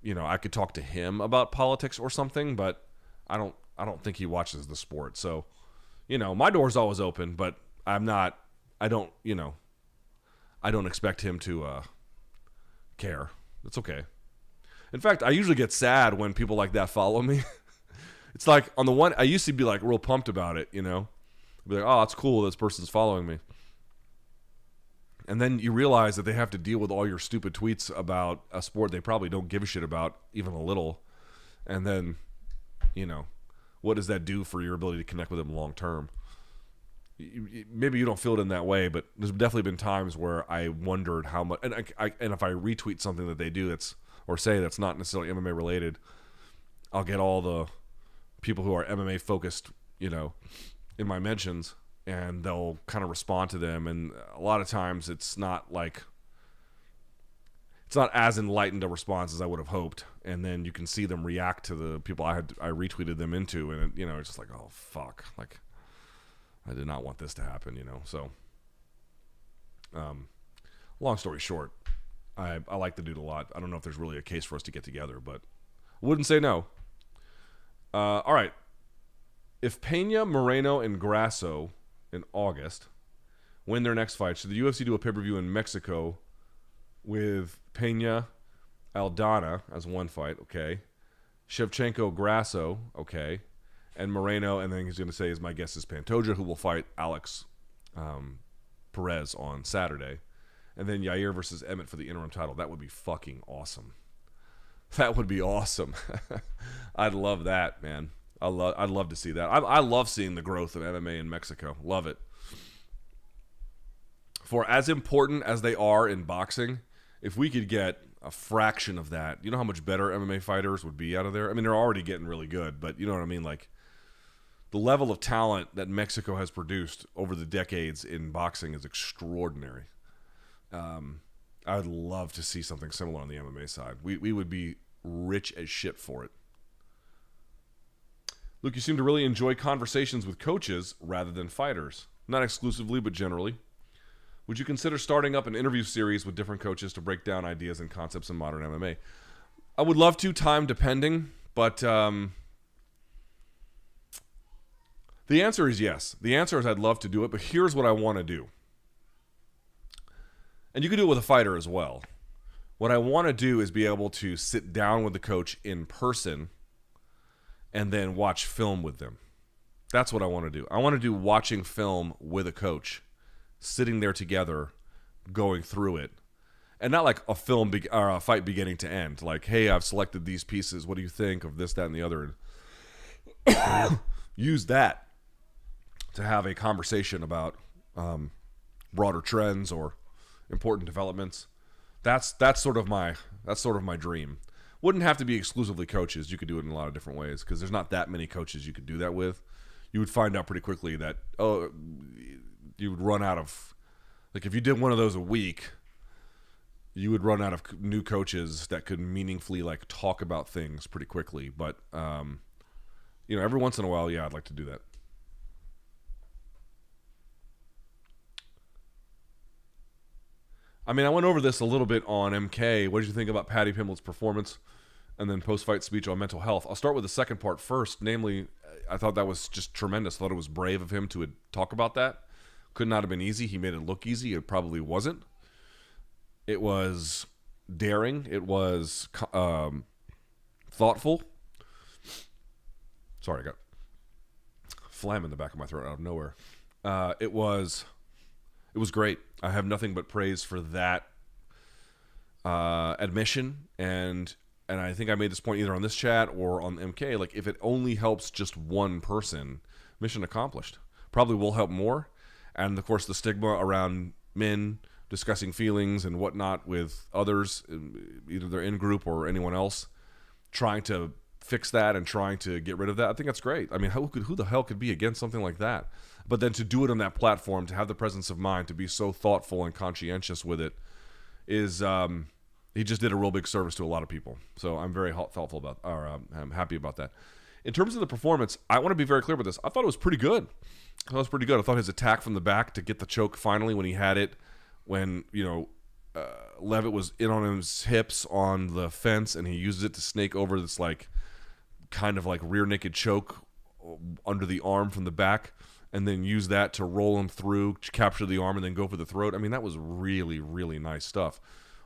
I could talk to him about politics or something, but I don't think he watches the sport. So, my door's always open, but I don't expect him to care. It's okay. In fact, I usually get sad when people like that follow me. It's on the one, I used to be real pumped about it, Be like, oh, that's cool. This person's following me. And then you realize that they have to deal with all your stupid tweets about a sport they probably don't give a shit about, even a little. And then, what does that do for your ability to connect with them long term? Maybe you don't feel it in that way, but there's definitely been times where I wondered how much. And if I retweet something that they do or say that's not necessarily MMA related, I'll get all the people who are MMA focused, in my mentions, and they'll kind of respond to them. And a lot of times it's not as enlightened a response as I would have hoped. And then you can see them react to the people I retweeted them into, and it's just like, oh fuck, like I did not want this to happen, So, long story short, I like the dude a lot. I don't know if there's really a case for us to get together, but wouldn't say no. All right. If Pena, Moreno, and Brasso in August win their next fight, should the UFC do a pay-per-view in Mexico with Pena, Aldana as one fight? Okay. Shevchenko, Grasso, okay. And Moreno, and then he's going to say, my guess is Pantoja, who will fight Alex Perez on Saturday. And then Yair versus Emmett for the interim title. That would be fucking awesome. That would be awesome. I'd love that, man. I'd love to see that. I love seeing the growth of MMA in Mexico. Love it. For as important as they are in boxing, if we could get a fraction of that, you know how much better MMA fighters would be out of there? I mean, they're already getting really good, but you know what I mean? Like, the level of talent that Mexico has produced over the decades in boxing is extraordinary. I would love to see something similar on the MMA side. We would be rich as shit for it. Luke, you seem to really enjoy conversations with coaches rather than fighters. Not exclusively, but generally. Would you consider starting up an interview series with different coaches to break down ideas and concepts in modern MMA? I would love to, time depending, but the answer is yes. The answer is I'd love to do it, but here's what I want to do. And you can do it with a fighter as well. What I want to do is be able to sit down with the coach in person and then watch film with them. That's what I want to do. I want to do watching film with a coach, sitting there together, going through it. And not like a film or a fight beginning to end. Like, hey, I've selected these pieces. What do you think of this, that, and the other? Use that to have a conversation about broader trends or important developments. That's sort of my dream. Wouldn't have to be exclusively coaches. You could do it in a lot of different ways because there's not that many coaches you could do that with. You would find out pretty quickly that you would run out of, like, if you did one of those a week, you would run out of new coaches that could meaningfully like talk about things pretty quickly. But every once in a while, yeah, I'd like to do that. I mean, I went over this a little bit on MK. What did you think about Paddy Pimblett's performance? And then post-fight speech on mental health. I'll start with the second part first. Namely, I thought that was just tremendous. I thought it was brave of him to talk about that. Could not have been easy. He made it look easy. It probably wasn't. It was daring. It was thoughtful. Sorry, I got phlegm in the back of my throat out of nowhere. It was great. I have nothing but praise for that admission, and I think I made this point either on this chat or on MK. Like, if it only helps just one person, mission accomplished. Probably will help more. And of course, the stigma around men discussing feelings and whatnot with others, either they're in group or anyone else, trying to fix that and trying to get rid of that. I think that's great. I mean, who the hell could be against something like that? But then to do it on that platform, to have the presence of mind, to be so thoughtful and conscientious with it, is he just did a real big service to a lot of people. So I'm very thoughtful about, I'm happy about that. In terms of the performance, I want to be very clear about this. I thought it was pretty good. I thought his attack from the back to get the choke finally when he had it, when Levitt was in on his hips on the fence and he uses it to snake over this like kind of like rear naked choke under the arm from the back, and then use that to roll him through, capture the arm, and then go for the throat. I mean, that was really, really nice stuff.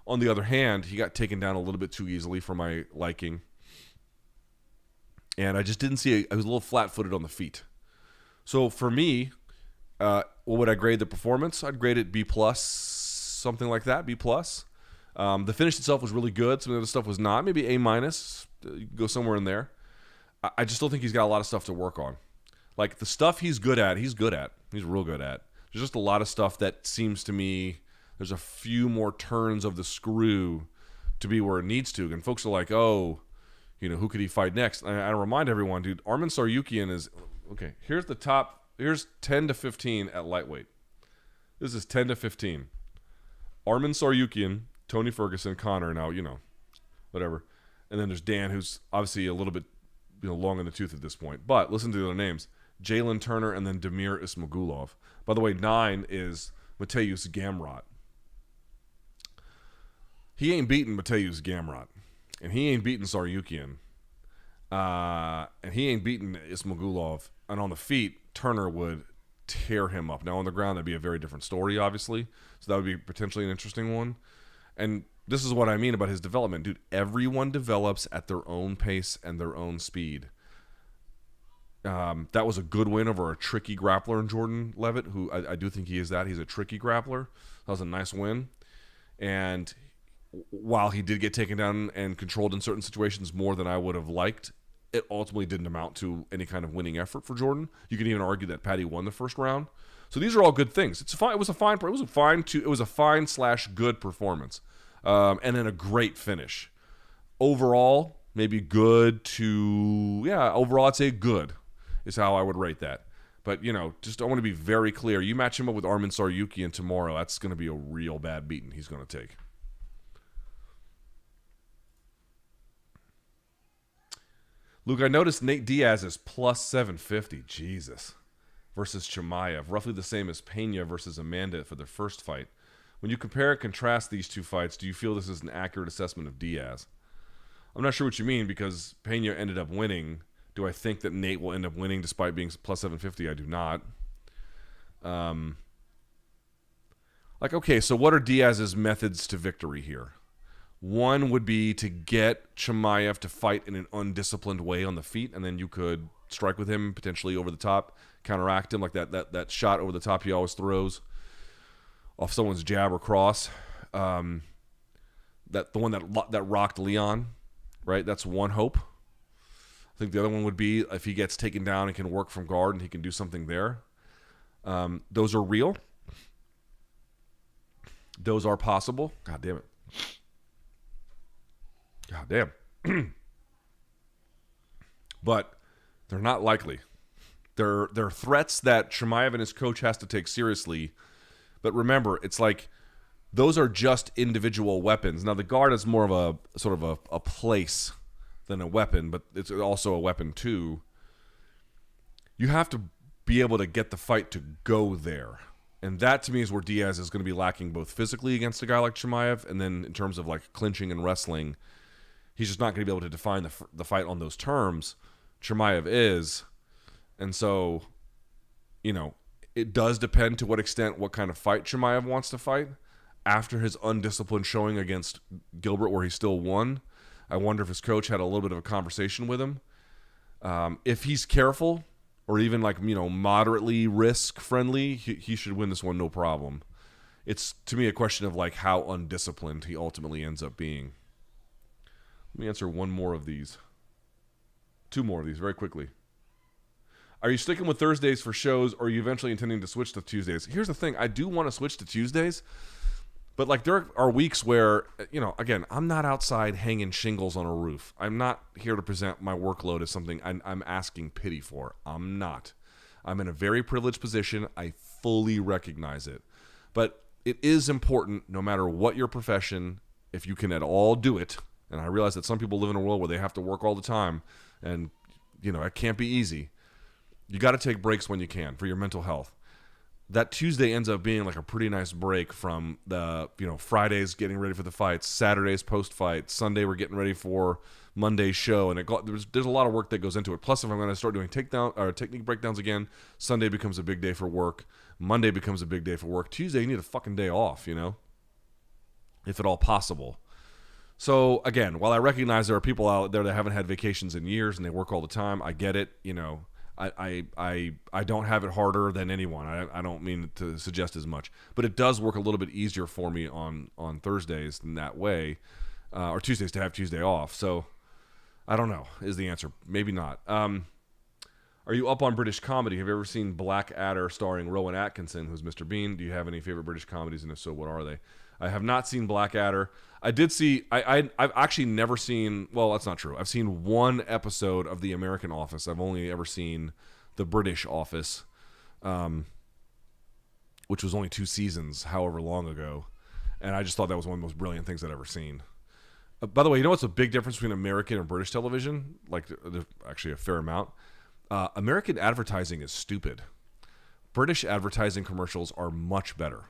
On the other hand, he got taken down a little bit too easily for my liking. And I just didn't see I was a little flat-footed on the feet. So for me, What would I grade the performance? I'd grade it B+, something like that, B+. The finish itself was really good. Some of the other stuff was not. Maybe A-. Go somewhere in there. I just don't think he's got a lot of stuff to work on. Like, the stuff he's good at. He's real good at. There's just a lot of stuff that seems to me there's a few more turns of the screw to be where it needs to. And folks are like, oh, who could he fight next? I remind everyone, dude, Arman Tsarukyan is, okay, here's the top, here's 10 to 15 at lightweight. This is 10 to 15. Arman Tsarukyan, Tony Ferguson, Connor, now, whatever. And then there's Dan, who's obviously a little bit long in the tooth at this point. But listen to the other names. Jalen Turner and then Damir Ismagulov. By the way, 9 is Mateusz Gamrot. He ain't beaten Mateusz Gamrot. And he ain't beaten Tsarukyan. And he ain't beaten Ismagulov. And on the feet, Turner would tear him up. Now on the ground, that'd be a very different story, obviously. So that would be potentially an interesting one. And this is what I mean about his development. Dude, everyone develops at their own pace and their own speed. That was a good win over a tricky grappler in Jordan Levitt, who I do think he is that. He's a tricky grappler. That was a nice win. And while he did get taken down and controlled in certain situations more than I would have liked, it ultimately didn't amount to any kind of winning effort for Jordan. You can even argue that Paddy won the first round. So these are all good things. It was a fine/good performance, and then a great finish. Overall, maybe good to overall I'd say good is how I would rate that. But just I want to be very clear. You match him up with Arman Tsarukyan tomorrow, that's going to be a real bad beating he's going to take. Luke, I noticed Nate Diaz is plus 750. Jesus. Versus Chimaev. Roughly the same as Pena versus Amanda for their first fight. When you compare and contrast these two fights, do you feel this is an accurate assessment of Diaz? I'm not sure what you mean because Pena ended up winning. Do I think that Nate will end up winning despite being plus 750? I do not. Okay, so what are Diaz's methods to victory here? One would be to get Chimaev to fight in an undisciplined way on the feet, and then you could strike with him potentially over the top, counteract him like that shot over the top he always throws off someone's jab or cross. The one that rocked Leon, right? That's one hope. I think the other one would be if he gets taken down and can work from guard and he can do something there. Those are real. Those are possible. God damn it. God damn. But they're not likely. They're threats that Chimaev and his coach has to take seriously. But remember, it's like those are just individual weapons. Now, the guard is more of a sort of a place than a weapon, but it's also a weapon too. You have to be able to get the fight to go there. And that, to me, is where Diaz is going to be lacking both physically against a guy like Chimaev, and then in terms of like clinching and wrestling, he's just not going to be able to define the fight on those terms. Chimaev is. And so, it does depend to what extent what kind of fight Chimaev wants to fight. After his undisciplined showing against Gilbert where he still won, I wonder if his coach had a little bit of a conversation with him. If he's careful or even moderately risk-friendly, he should win this one no problem. It's, to me, a question of how undisciplined he ultimately ends up being. Let me answer one more of these. Two more of these very quickly. Are you sticking with Thursdays for shows, or are you eventually intending to switch to Tuesdays? Here's the thing. I do want to switch to Tuesdays, but there are weeks where, again, I'm not outside hanging shingles on a roof. I'm not here to present my workload as something I'm asking pity for. I'm not. I'm in a very privileged position. I fully recognize it. But it is important, no matter what your profession, if you can at all do it, and I realize that some people live in a world where they have to work all the time, and, it can't be easy. You got to take breaks when you can for your mental health. That Tuesday ends up being a pretty nice break from the, Fridays getting ready for the fights, Saturdays post-fight, Sunday we're getting ready for Monday's show, and there's a lot of work that goes into it. Plus, if I'm going to start doing technique breakdowns again, Sunday becomes a big day for work. Monday becomes a big day for work. Tuesday, you need a fucking day off, if at all possible. So, again, while I recognize there are people out there that haven't had vacations in years and they work all the time, I get it, I don't have it harder than anyone. I don't mean to suggest as much, but it does work a little bit easier for me on Thursdays in that way, or Tuesdays to have Tuesday off. So I don't know is the answer. Maybe not. Are you up on British comedy? Have you ever seen Blackadder starring Rowan Atkinson, who's Mr. Bean? Do you have any favorite British comedies, and if so, what are they? I have not seen Blackadder. I did see. I've actually never seen. Well, that's not true. I've seen one episode of The American Office. I've only ever seen the British Office, which was only 2 seasons, however long ago, and I just thought that was one of the most brilliant things I'd ever seen. By the way, you know what's a big difference between American and British television? Like, actually, a fair amount. American advertising is stupid. British advertising commercials are much better.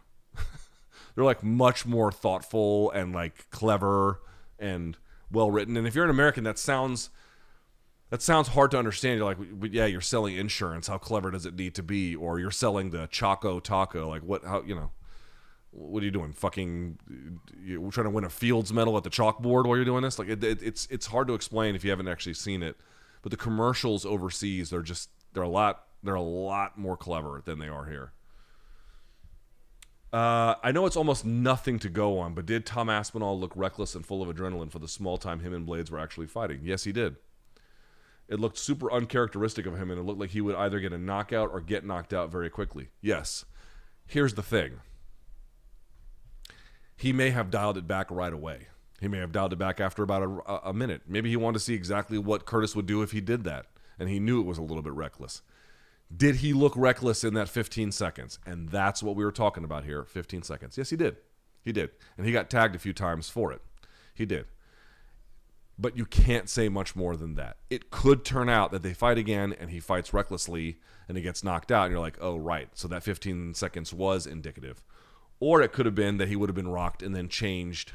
They're like much more thoughtful and like clever and well written. And if you're an American, that sounds hard to understand. You're like, yeah, you're selling insurance. How clever does it need to be? Or you're selling the Choco Taco. Like what? How, you know? What are you doing? You're trying to win a Fields medal at the chalkboard while you're doing this? Like it's hard to explain if you haven't actually seen it. But the commercials overseas, they're a lot more clever than they are here. I know it's almost nothing to go on, but did Tom Aspinall look reckless and full of adrenaline for the small time him and Blades were actually fighting? Yes, he did. It looked super uncharacteristic of him, and it looked like he would either get a knockout or get knocked out very quickly. Yes. Here's the thing. He may have dialed it back right away. He may have dialed it back after about a minute. Maybe he wanted to see exactly what Curtis would do if he did that, and he knew it was a little bit reckless. Did he look reckless in that 15 seconds? And that's what we were talking about here, 15 seconds. Yes, he did. He did. And he got tagged a few times for it. He did. But you can't say much more than that. It could turn out that they fight again and he fights recklessly and he gets knocked out and you're like, oh, right. So that 15 seconds was indicative. Or it could have been that he would have been rocked and then changed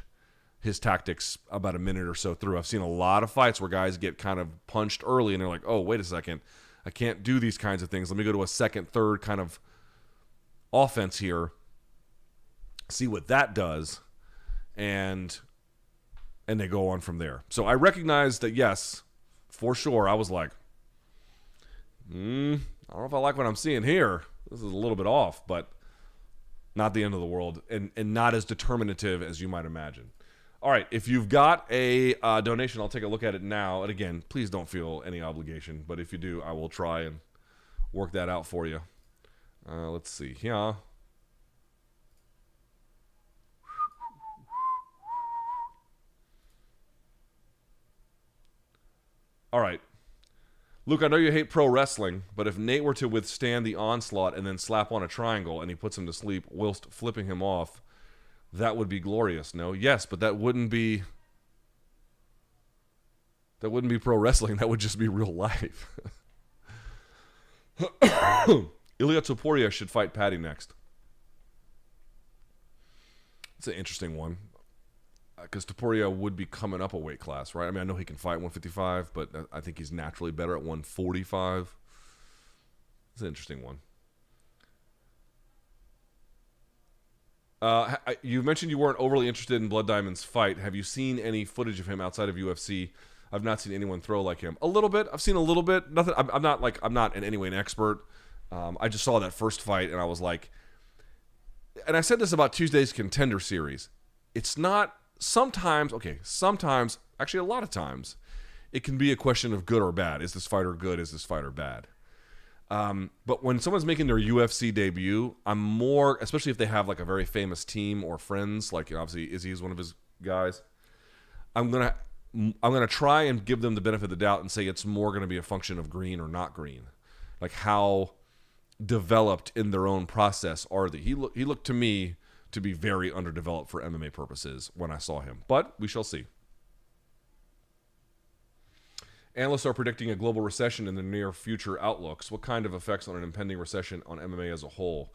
his tactics about a minute or so through. I've seen a lot of fights where guys get kind of punched early and they're like, oh, wait a second. I can't do these kinds of things. Let me go to a second, third kind of offense here, see what that does, and they go on from there. So I recognize that, yes, for sure, I was like, I don't know if I like what I'm seeing here. This is a little bit off, but not the end of the world, and not as determinative as you might imagine. All right, if you've got a donation, I'll take a look at it now. And again, please don't feel any obligation. But if you do, I will try and work that out for you. Let's see here. All right. Luke, I know you hate pro wrestling, but if Nate were to withstand the onslaught and then slap on a triangle and he puts him to sleep whilst flipping him off, that would be glorious, no? Yes, but that wouldn't be pro wrestling. That would just be real life. Ilya Topuria should fight Paddy next. It's an interesting one. Because Topuria would be coming up a weight class, right? I mean, I know he can fight 155, but I think he's naturally better at 145. It's an interesting one. You mentioned you weren't overly interested in Blood Diamond's fight. Have you seen any footage of him outside of UFC? I've not seen anyone throw like him. A little bit. I've seen a little bit. Nothing. I'm not in any way an expert. I just saw that first fight and I was like, and I said this about Tuesday's Contender Series. It's not sometimes, actually a lot of times, it can be a question of good or bad. Is this fighter good? Is this fighter bad? But when someone's making their UFC debut, I'm more, especially if they have like a very famous team or friends, like obviously Izzy is one of his guys. I'm gonna try and give them the benefit of the doubt and say it's more gonna be a function of green or not green, like how developed in their own process are they. He looked to me to be very underdeveloped for MMA purposes when I saw him, but we shall see. Analysts are predicting a global recession in the near future outlooks. What kind of effects on an impending recession on MMA as a whole?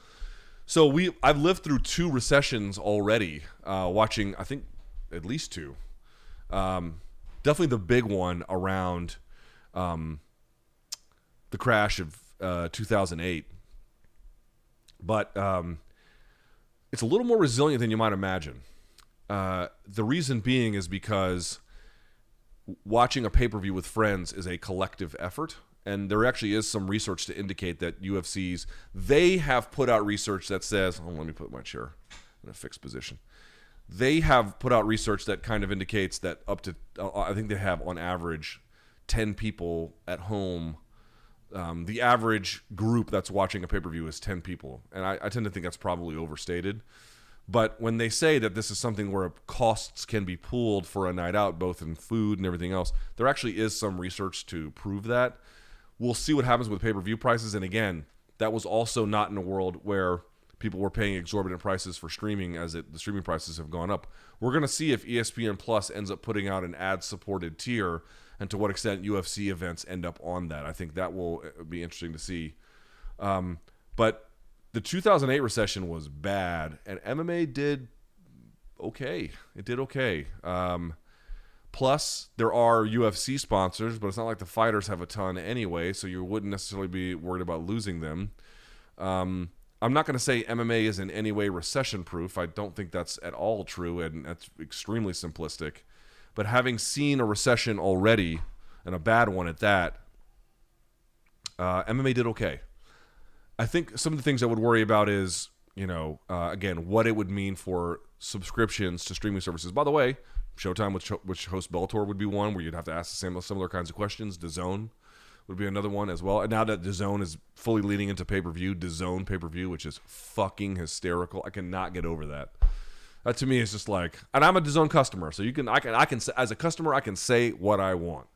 So I've lived through 2 recessions already, watching, I think, at least 2. Definitely the big one around the crash of 2008. But it's a little more resilient than you might imagine. The reason being is because watching a pay-per-view with friends is a collective effort, And there actually is some research to indicate that UFCs, they have put out research that says, let me put my chair in a fixed position. They have put out research that kind of indicates that up to, I think they have on average 10 people at home. The average group that's watching a pay-per-view is 10 people. And I tend to think that's probably overstated. But when they say that this is something where costs can be pooled for a night out, both in food and everything else, there actually is some research to prove that. We'll see what happens with pay-per-view prices. And again, that was also not in a world where people were paying exorbitant prices for streaming the streaming prices have gone up. We're going to see if ESPN Plus ends up putting out an ad-supported tier and to what extent UFC events end up on that. I think that will be interesting to see. But the 2008 recession was bad, and MMA did okay. It did okay. Plus, there are UFC sponsors, but it's not like the fighters have a ton anyway, so you wouldn't necessarily be worried about losing them. I'm not going to say MMA is in any way recession-proof. I don't think that's at all true, and that's extremely simplistic. But having seen a recession already, and a bad one at that, MMA did okay. I think some of the things I would worry about is, again, what it would mean for subscriptions to streaming services. By the way, Showtime, which hosts Bellator, would be one where you'd have to ask the similar kinds of questions. DAZN would be another one as well. And now that DAZN is fully leading into pay-per-view, DAZN pay-per-view, which is fucking hysterical. I cannot get over that. That to me is just like, and I'm a DAZN customer, so I can as a customer, I can say what I want.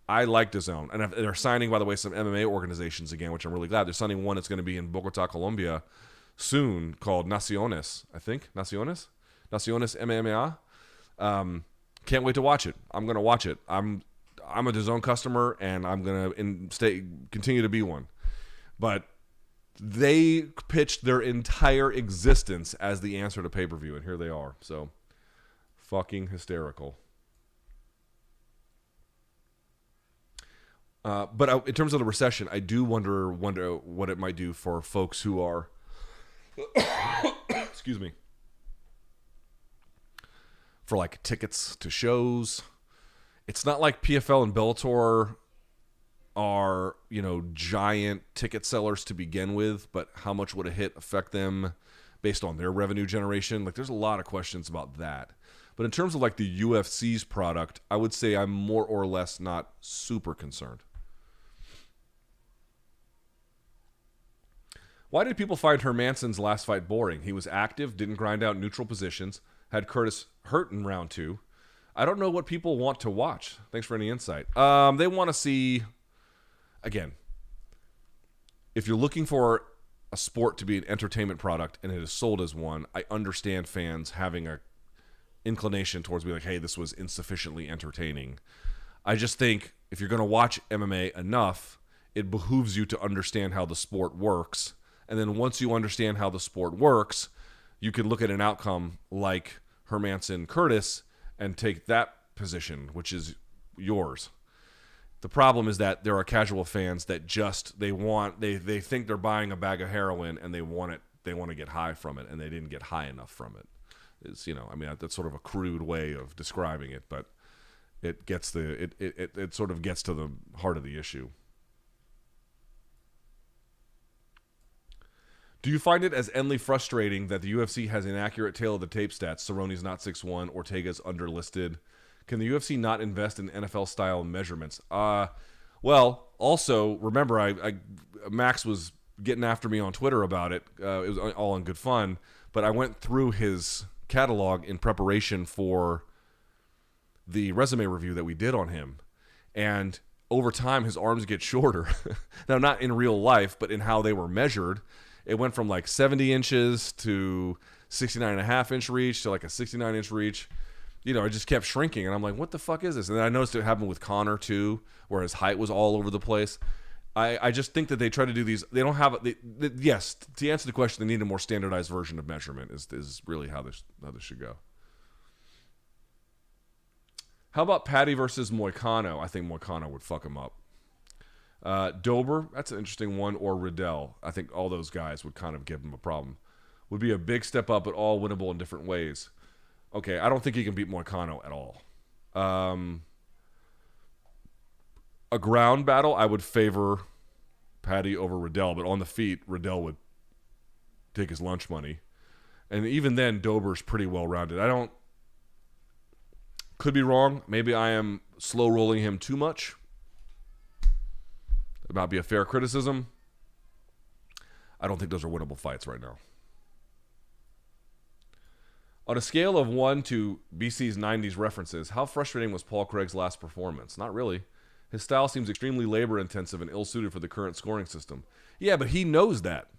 I like DAZN, and they're signing, by the way, some MMA organizations again, which I'm really glad. They're signing one that's going to be in Bogota, Colombia, soon, called Naciones. I think Naciones MMA. Can't wait to watch it. I'm going to watch it. I'm a DAZN customer, and I'm going to continue to be one. But they pitched their entire existence as the answer to pay-per-view, and here they are. So, fucking hysterical. But in terms of the recession, I do wonder what it might do for folks who are, excuse me, for like tickets to shows. It's not like PFL and Bellator are, giant ticket sellers to begin with, but how much would a hit affect them based on their revenue generation? Like, there's a lot of questions about that. But in terms of like the UFC's product, I would say I'm more or less not super concerned. Why did people find Hermansson's last fight boring? He was active, didn't grind out neutral positions, had Curtis hurt in round 2. I don't know what people want to watch. Thanks for any insight. They want to see, again, if you're looking for a sport to be an entertainment product and it is sold as one, I understand fans having a inclination towards being like, hey, this was insufficiently entertaining. I just think if you're going to watch MMA enough, it behooves you to understand how the sport works. And then once you understand how the sport works, you can look at an outcome like Hermansson-Curtis and take that position, which is yours. The problem is that there are casual fans that just they think they're buying a bag of heroin and they want to get high from it, and they didn't get high enough from it. It's, that's sort of a crude way of describing it, but it sort of gets to the heart of the issue. Do you find it as endlessly frustrating that the UFC has inaccurate tail of the tape stats? Cerrone's not 6'1", Ortega's underlisted. Can the UFC not invest in NFL-style measurements? Well, also, remember, Max was getting after me on Twitter about it. It was all in good fun, but I went through his catalog in preparation for the resume review that we did on him, and over time, his arms get shorter. Now, not in real life, but in how they were measured. It went from like 70 inches to 69.5-inch reach to like a 69-inch reach. It just kept shrinking. And I'm like, what the fuck is this? And then I noticed it happened with Conor too, where his height was all over the place. I just think that they try to do these. They don't have yes, to answer the question, they need a more standardized version of measurement is really how this should go. How about Paddy versus Moicano? I think Moicano would fuck him up. Dober, that's an interesting one, or Riddell. I think all those guys would kind of give him a problem. Would be a big step up, but all winnable in different ways. Okay, I don't think he can beat Moicano at all. a ground battle, I would favor Paddy over Riddell, but on the feet, Riddell would take his lunch money. And even then, Dober's pretty well-rounded. Could be wrong. Maybe I am slow-rolling him too much. It might be a fair criticism. I don't think those are winnable fights right now. On a scale of 1 to BC's 90s references, how frustrating was Paul Craig's last performance? Not really. His style seems extremely labor-intensive and ill-suited for the current scoring system. Yeah, but he knows that.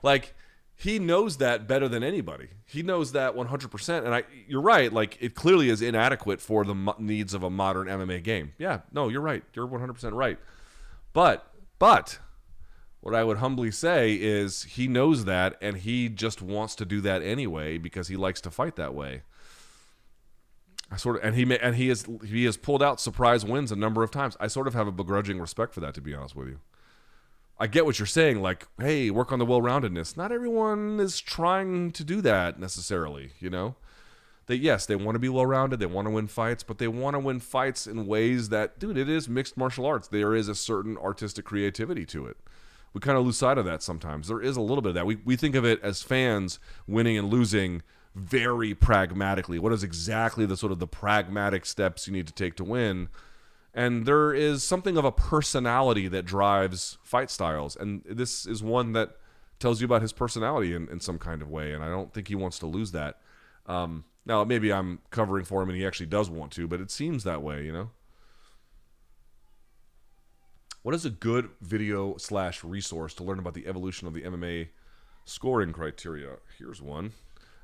Like, he knows that better than anybody. He knows that 100%. And you're right. Like, it clearly is inadequate for the needs of a modern MMA game. Yeah, no, you're right. You're 100% right. But what I would humbly say is he knows that, and he just wants to do that anyway because he likes to fight that way. He has pulled out surprise wins a number of times. I sort of have a begrudging respect for that, to be honest with you. I get what you're saying, like, hey, work on the well-roundedness. Not everyone is trying to do that necessarily, you know? They want to be well-rounded, they want to win fights, but they want to win fights in ways that, dude, it is mixed martial arts. There is a certain artistic creativity to it. We kind of lose sight of that sometimes. There is a little bit of that. We think of it as fans winning and losing very pragmatically. What is exactly the sort of the pragmatic steps you need to take to win? And there is something of a personality that drives fight styles. And this is one that tells you about his personality in some kind of way. And I don't think he wants to lose that. Now, maybe I'm covering for him and he actually does want to, but it seems that way, you know? What is a good video / resource to learn about the evolution of the MMA scoring criteria? Here's one.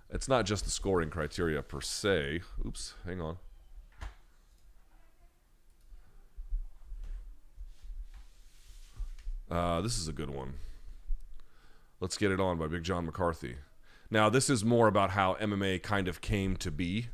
It's not just the scoring criteria per se. Oops, hang on. This is a good one. Let's Get It On by Big John McCarthy. Now, this is more about how MMA kind of came to be.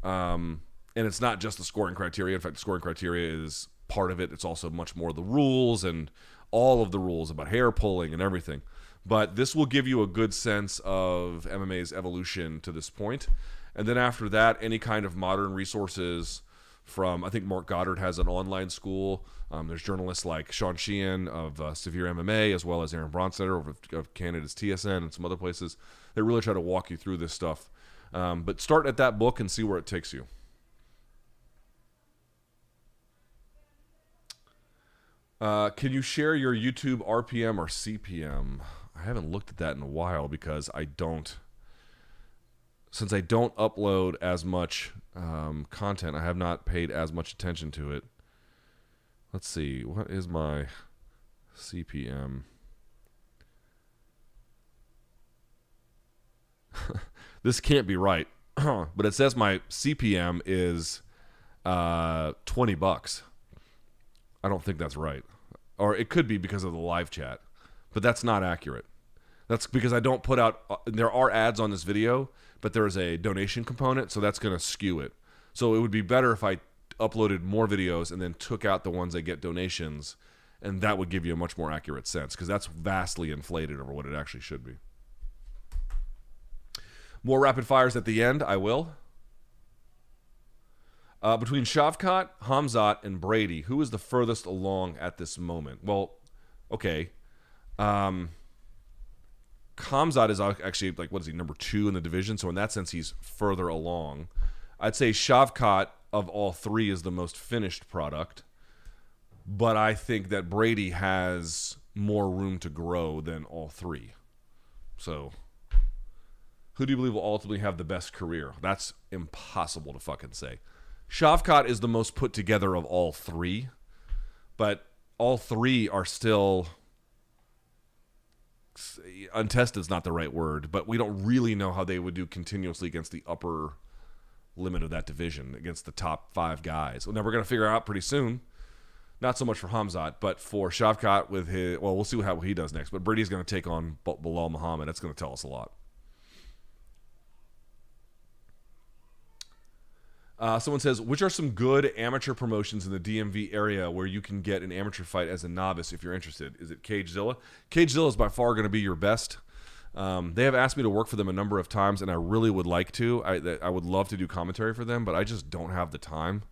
And it's not just the scoring criteria. In fact, the scoring criteria is part of it. It's also much more the rules and all of the rules about hair pulling and everything. But this will give you a good sense of MMA's evolution to this point. And then after that, any kind of modern resources from, I think Mark Goddard has an online school. There's journalists like Sean Sheehan of Severe MMA, as well as Aaron Bronstetter of Canada's TSN and some other places. They really try to walk you through this stuff. But start at that book and see where it takes you. Can you share your YouTube RPM or CPM? I haven't looked at that in a while because since I don't upload as much content, I have not paid as much attention to it. Let's see, what is my CPM? This can't be right, but it says my CPM is $20. I don't think that's right. Or it could be because of the live chat, but that's not accurate. That's because I don't put out, there are ads on this video, but there's a donation component, so that's going to skew it. So it would be better if I uploaded more videos and then took out the ones that get donations, and that would give you a much more accurate sense, because that's vastly inflated over what it actually should be. More rapid fires at the end, I will. Between Shavkat, Khamzat, and Brady, who is the furthest along at this moment? Well, okay. Khamzat is actually, like, what is he, number 2 in the division? So in that sense, he's further along. I'd say Shavkat, of all three, is the most finished product. But I think that Brady has more room to grow than all three. So who do you believe will ultimately have the best career? That's impossible to fucking say. Shavkat is the most put together of all three, but all three are still, untested is not the right word, but we don't really know how they would do continuously against the upper limit of that division, against the top 5 guys. Well, now we're going to figure out pretty soon. Not so much for Khamzat, but for Shavkat with his, well, we'll see how he does next, but Brady's going to take on Bilal Muhammad. That's going to tell us a lot. Someone says, which are some good amateur promotions in the DMV area where you can get an amateur fight as a novice if you're interested? Is it Cagezilla? Cagezilla is by far going to be your best. They have asked me to work for them a number of times, and I really would like to. I would love to do commentary for them, but I just don't have the time.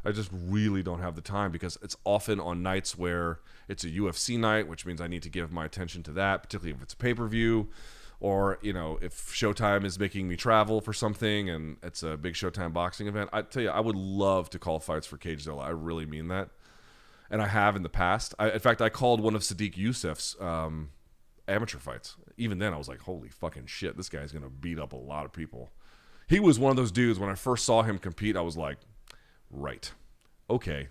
I just really don't have the time because it's often on nights where it's a UFC night, which means I need to give my attention to that, particularly if it's a pay-per-view, or, you know, if Showtime is making me travel for something and it's a big Showtime boxing event. I tell you, I would love to call fights for Cagezilla. I really mean that. And I have in the past. In fact, I called one of Sadiq Youssef's amateur fights. Even then, I was like, holy fucking shit, this guy's going to beat up a lot of people. He was one of those dudes, when I first saw him compete, I was like, right, okay.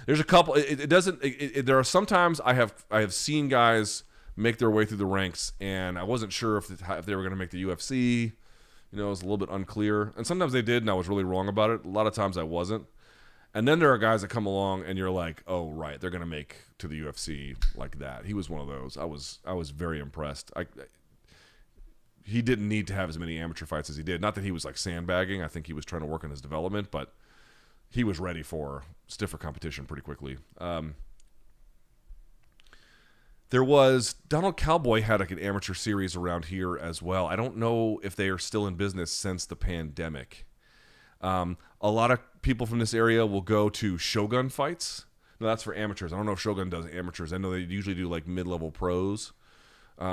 There's a couple. There are sometimes I have seen guys make their way through the ranks, and I wasn't sure if they were going to make the UFC. You know, it was a little bit unclear. And sometimes they did, and I was really wrong about it. A lot of times I wasn't. And then there are guys that come along, and you're like, oh, right, they're going to make to the UFC like that. He was one of those. I was very impressed. He didn't need to have as many amateur fights as he did. Not that he was like sandbagging. I think he was trying to work on his development, but he was ready for stiffer competition pretty quickly. There was Donald Cowboy had like an amateur series around here as well. I don't know if they are still in business since the pandemic. A lot of people from this area will go to Shogun fights. No, that's for amateurs. I don't know if Shogun does amateurs. I know they usually do like mid-level pros.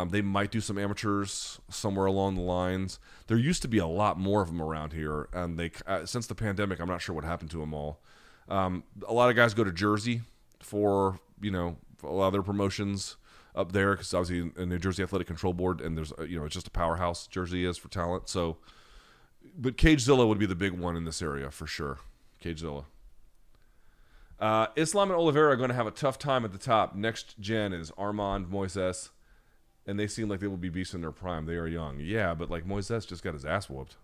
They might do some amateurs somewhere along the lines. There used to be a lot more of them around here, and they since the pandemic, I'm not sure what happened to them all. A lot of guys go to Jersey for, you know, for a lot of their promotions up there, because obviously in New Jersey Athletic Control Board, and there's, you know, it's just a powerhouse. Jersey is for talent. So, but Cagezilla would be the big one in this area for sure. Cagezilla. Islam and Oliveira are going to have a tough time at the top. Next gen is Armand, Moises, and they seem like they will be beasts in their prime. They are young. Yeah, but like Moises just got his ass whooped.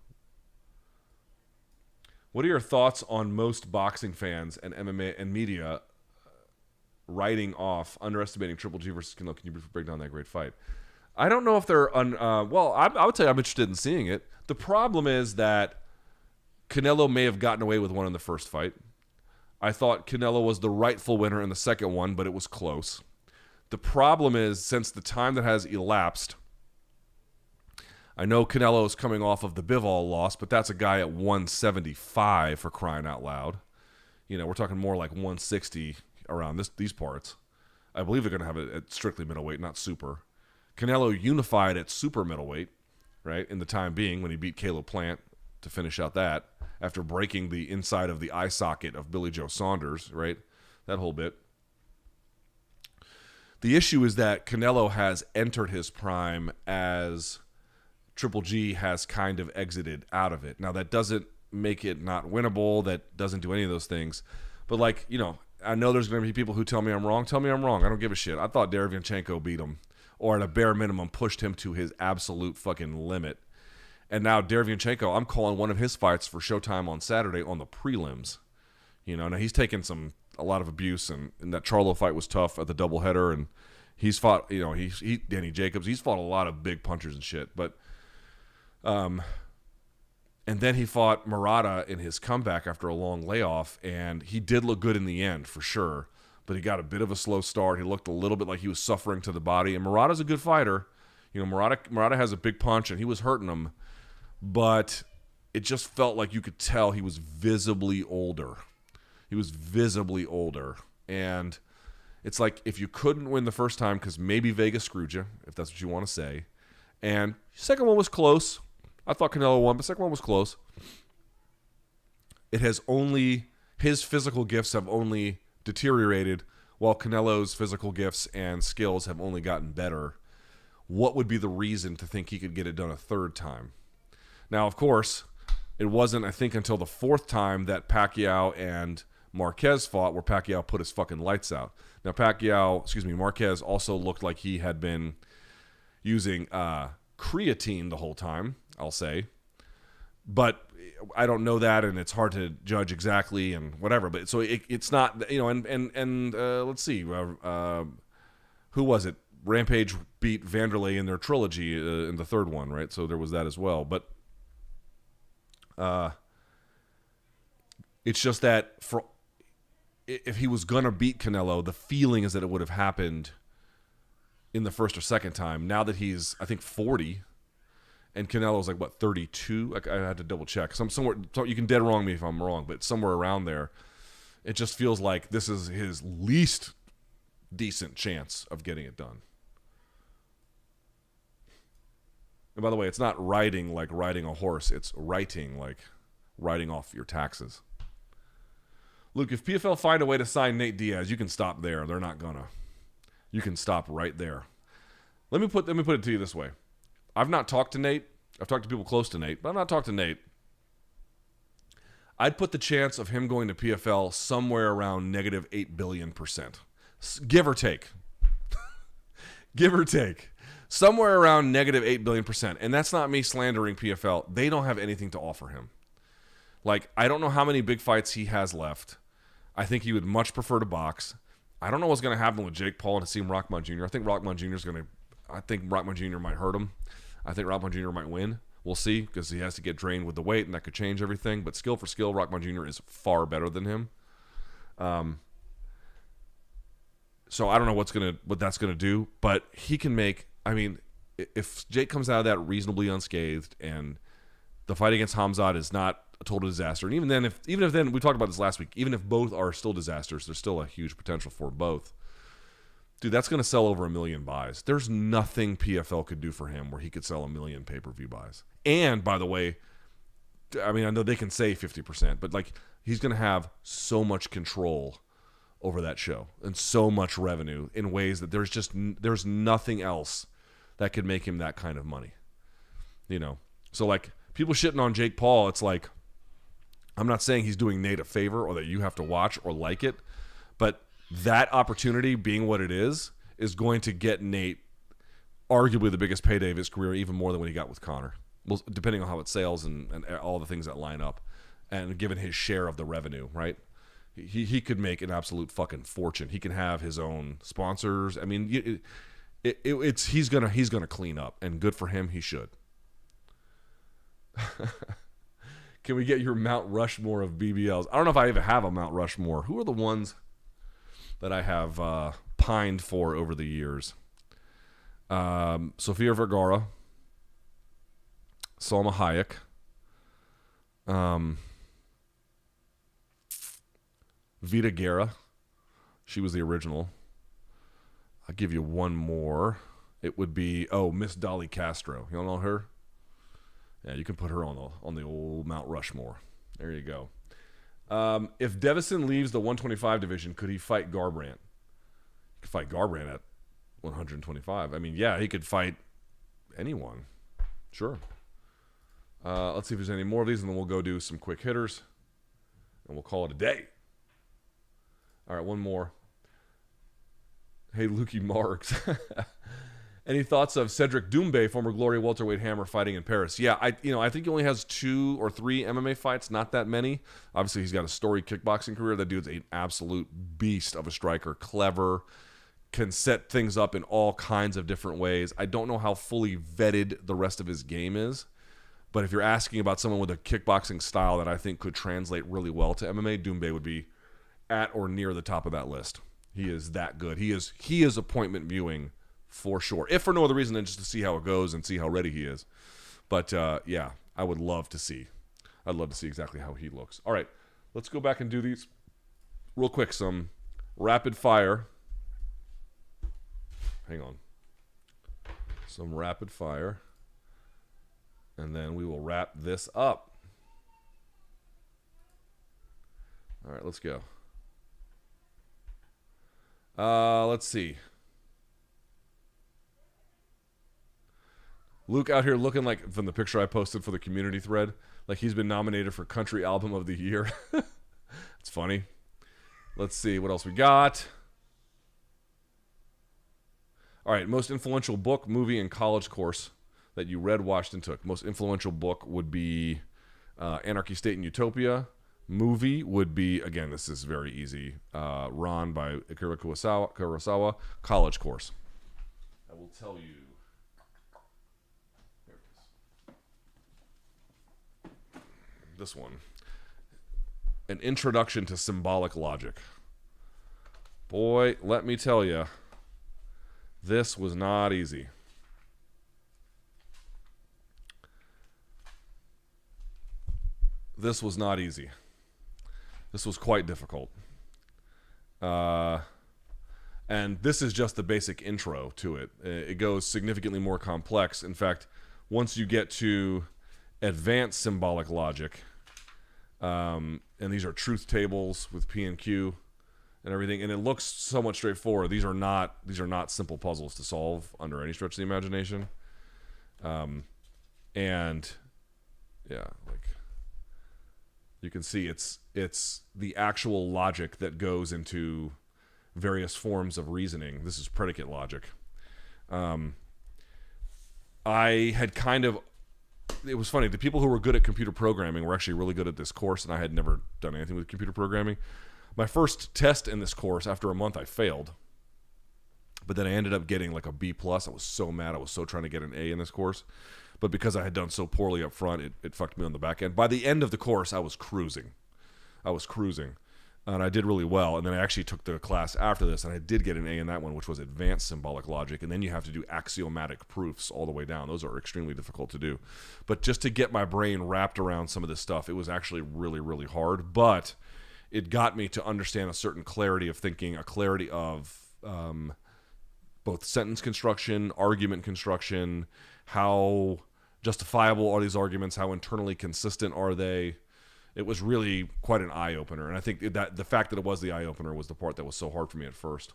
What are your thoughts on most boxing fans and MMA and media writing off, underestimating Triple G versus Canelo? Can you break down that great fight? I don't know if they're well, I would say I'm interested in seeing it. The problem is that Canelo may have gotten away with one in the first fight. I thought Canelo was the rightful winner in the second one, but it was close. The problem is, since the time that has elapsed, I know Canelo is coming off of the Bivol loss, but that's a guy at 175 for crying out loud. You know, we're talking more like 160 around these parts. I believe they're going to have it at strictly middleweight, not super. Canelo unified at super middleweight, right, in the time being, when he beat Caleb Plant to finish out that, after breaking the inside of the eye socket of Billy Joe Saunders, right, that whole bit. The issue is that Canelo has entered his prime as Triple G has kind of exited out of it. Now, that doesn't make it not winnable. That doesn't do any of those things. But, like, you know, I know there's going to be people who tell me I'm wrong. Tell me I'm wrong. I don't give a shit. I thought Derevyanchenko beat him, or at a bare minimum pushed him to his absolute fucking limit. And now Derevyanchenko, I'm calling one of his fights for Showtime on Saturday on the prelims. You know, now he's taken a lot of abuse, and that Charlo fight was tough at the doubleheader, and he's fought, you know, he Danny Jacobs, he's fought a lot of big punchers and shit, but and then he fought Murata in his comeback after a long layoff, and he did look good in the end for sure, but he got a bit of a slow start. He looked a little bit like he was suffering to the body, and Murata's a good fighter. You know, Murata has a big punch, and he was hurting him, but it just felt like you could tell he was visibly older. He was visibly older, and it's like, if you couldn't win the first time because maybe Vegas screwed you, if that's what you want to say, and second one was close. I thought Canelo won, but second one was close. It has only, his physical gifts have only deteriorated, while Canelo's physical gifts and skills have only gotten better. What would be the reason to think he could get it done a third time? Now, of course, it wasn't, I think, until the fourth time that Pacquiao and Marquez fought where Pacquiao put his fucking lights out. Now, Marquez also looked like he had been using creatine the whole time, I'll say. But I don't know that, and it's hard to judge exactly and whatever. But so it's not, you know, and let's see. Who was it? Rampage beat Wanderlei in their trilogy in the third one, right? So there was that as well. But it's just that if he was going to beat Canelo, the feeling is that it would have happened in the first or second time. Now that he's, I think, 40, and Canelo's like, what, 32? I had to double check. Somewhere, you can dead wrong me if I'm wrong, but somewhere around there. It just feels like this is his least decent chance of getting it done. And by the way, it's not riding like riding a horse. It's writing like writing off your taxes. Luke, if PFL find a way to sign Nate Diaz, you can stop there. They're not gonna. You can stop right there. Let me put it to you this way. I've not talked to Nate. I've talked to people close to Nate, but I've not talked to Nate. I'd put the chance of him going to PFL somewhere around negative 8 billion%. Give or take. Give or take. Somewhere around negative 8 billion%. And that's not me slandering PFL. They don't have anything to offer him. Like, I don't know how many big fights he has left. I think he would much prefer to box. I don't know what's going to happen with Jake Paul and Hasim Rahman Jr. I think Rahman Jr. might hurt him. I think Rahman Jr. might win. We'll see, because he has to get drained with the weight, and that could change everything. But skill for skill, Rahman Jr. is far better than him. So I don't know what that's gonna do, but he can make. I mean, if Jake comes out of that reasonably unscathed, and the fight against Khamzat is not a total disaster, and even if then we talked about this last week, even if both are still disasters, there's still a huge potential for both. Dude, that's going to sell over 1 million buys. There's nothing PFL could do for him where he could sell 1 million pay-per-view buys. And, by the way, I mean, I know they can say 50%, but, like, he's going to have so much control over that show and so much revenue in ways that there's nothing else that could make him that kind of money. You know? So, like, people shitting on Jake Paul, it's like, I'm not saying he's doing Nate a favor or that you have to watch or like it, but that opportunity being what it is going to get Nate arguably the biggest payday of his career, even more than what he got with Conor. Well, depending on how it sells and all the things that line up, and given his share of the revenue, right? He could make an absolute fucking fortune. He can have his own sponsors. I mean, he's gonna clean up, and good for him. He should. Can we get your Mount Rushmore of BBLs? I don't know if I even have a Mount Rushmore. Who are the ones that I have pined for over the years? Sofia Vergara, Salma Hayek, Vita Guerra. She was the original. I'll give you one more. It would be, Miss Dolly Castro. You don't know her? Yeah, you can put her on the old Mount Rushmore. There you go. If Devison leaves the 125 division, could he fight Garbrandt? He could fight Garbrandt at 125. I mean, yeah, he could fight anyone. Sure. Let's see if there's any more of these, and then we'll go do some quick hitters, and we'll call it a day. All right, one more. Hey, Lukey Marks. Any thoughts of Cedric Doumbé, former Glory welterweight hammer, fighting in Paris? Yeah, I think he only has 2 or 3 MMA fights, not that many. Obviously, he's got a storied kickboxing career. That dude's an absolute beast of a striker, clever, can set things up in all kinds of different ways. I don't know how fully vetted the rest of his game is, but if you're asking about someone with a kickboxing style that I think could translate really well to MMA, Doumbé would be at or near the top of that list. He is that good. He is appointment viewing for sure, if for no other reason than just to see how it goes and see how ready he is. But yeah, I would love to see. I'd love to see exactly how he looks. All right, let's go back and do these real quick. Some rapid fire. Hang on. Some rapid fire. And then we will wrap this up. All right, let's go. Let's see. Luke out here looking like, from the picture I posted for the community thread, like he's been nominated for Country Album of the Year. It's funny. Let's see what else we got. All right, most influential book, movie, and college course that you read, watched, and took. Most influential book would be Anarchy, State, and Utopia. Movie would be, again, this is very easy, Ron by Akira Kurosawa. College course. I will tell you. There it is. This one. An Introduction to Symbolic Logic. Boy, let me tell you, this was not easy. this was not easy. This was quite difficult. And this is just the basic intro to it. It goes significantly more complex. In fact, once you get to advanced symbolic logic, and these are truth tables with P and Q and everything, and it looks somewhat straightforward. These are not simple puzzles to solve under any stretch of the imagination. And yeah, like you can see, it's the actual logic that goes into various forms of reasoning. This is predicate logic. I had kind of, it was funny, the people who were good at computer programming were actually really good at this course, and I had never done anything with computer programming. My first test in this course, after a month, I failed. But then I ended up getting like a B+. I was so mad. I was so trying to get an A in this course. But because I had done so poorly up front, it fucked me on the back end. By the end of the course, I was cruising. And I did really well. And then I actually took the class after this, and I did get an A in that one, which was advanced symbolic logic. And then you have to do axiomatic proofs all the way down. Those are extremely difficult to do. But just to get my brain wrapped around some of this stuff, it was actually really, really hard. But it got me to understand a certain clarity of thinking, a clarity of both sentence construction, argument construction, how justifiable are these arguments, how internally consistent are they. It was really quite an eye-opener, and I think that the fact that it was the eye-opener was the part that was so hard for me at first.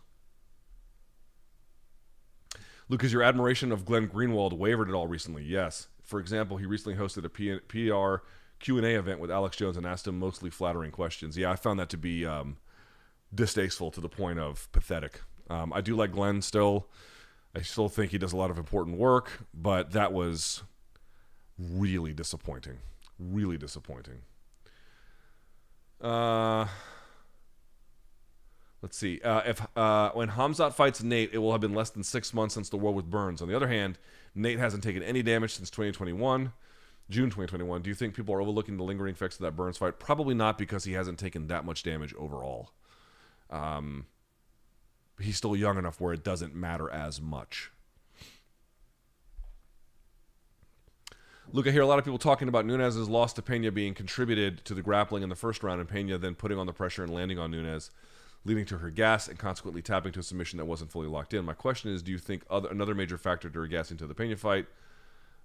Luke, has your admiration of Glenn Greenwald wavered at all recently? Yes. For example, he recently hosted a PR Q&A event with Alex Jones and asked him mostly flattering questions. Yeah, I found that to be distasteful to the point of pathetic. I do like Glenn still. I still think he does a lot of important work, but that was really disappointing. Really disappointing. Let's see. If when Khamzat fights Nate, it will have been less than 6 months since the war with Burns. On the other hand, Nate hasn't taken any damage since 2021. June 2021. Do you think people are overlooking the lingering effects of that Burns fight? Probably not, because he hasn't taken that much damage overall. He's still young enough where it doesn't matter as much. Luke, I hear a lot of people talking about Nunes' loss to Pena being contributed to the grappling in the first round, and Pena then putting on the pressure and landing on Nunes, leading to her gas and consequently tapping to a submission that wasn't fully locked in. My question is, do you think another major factor to her gassing to the Pena fight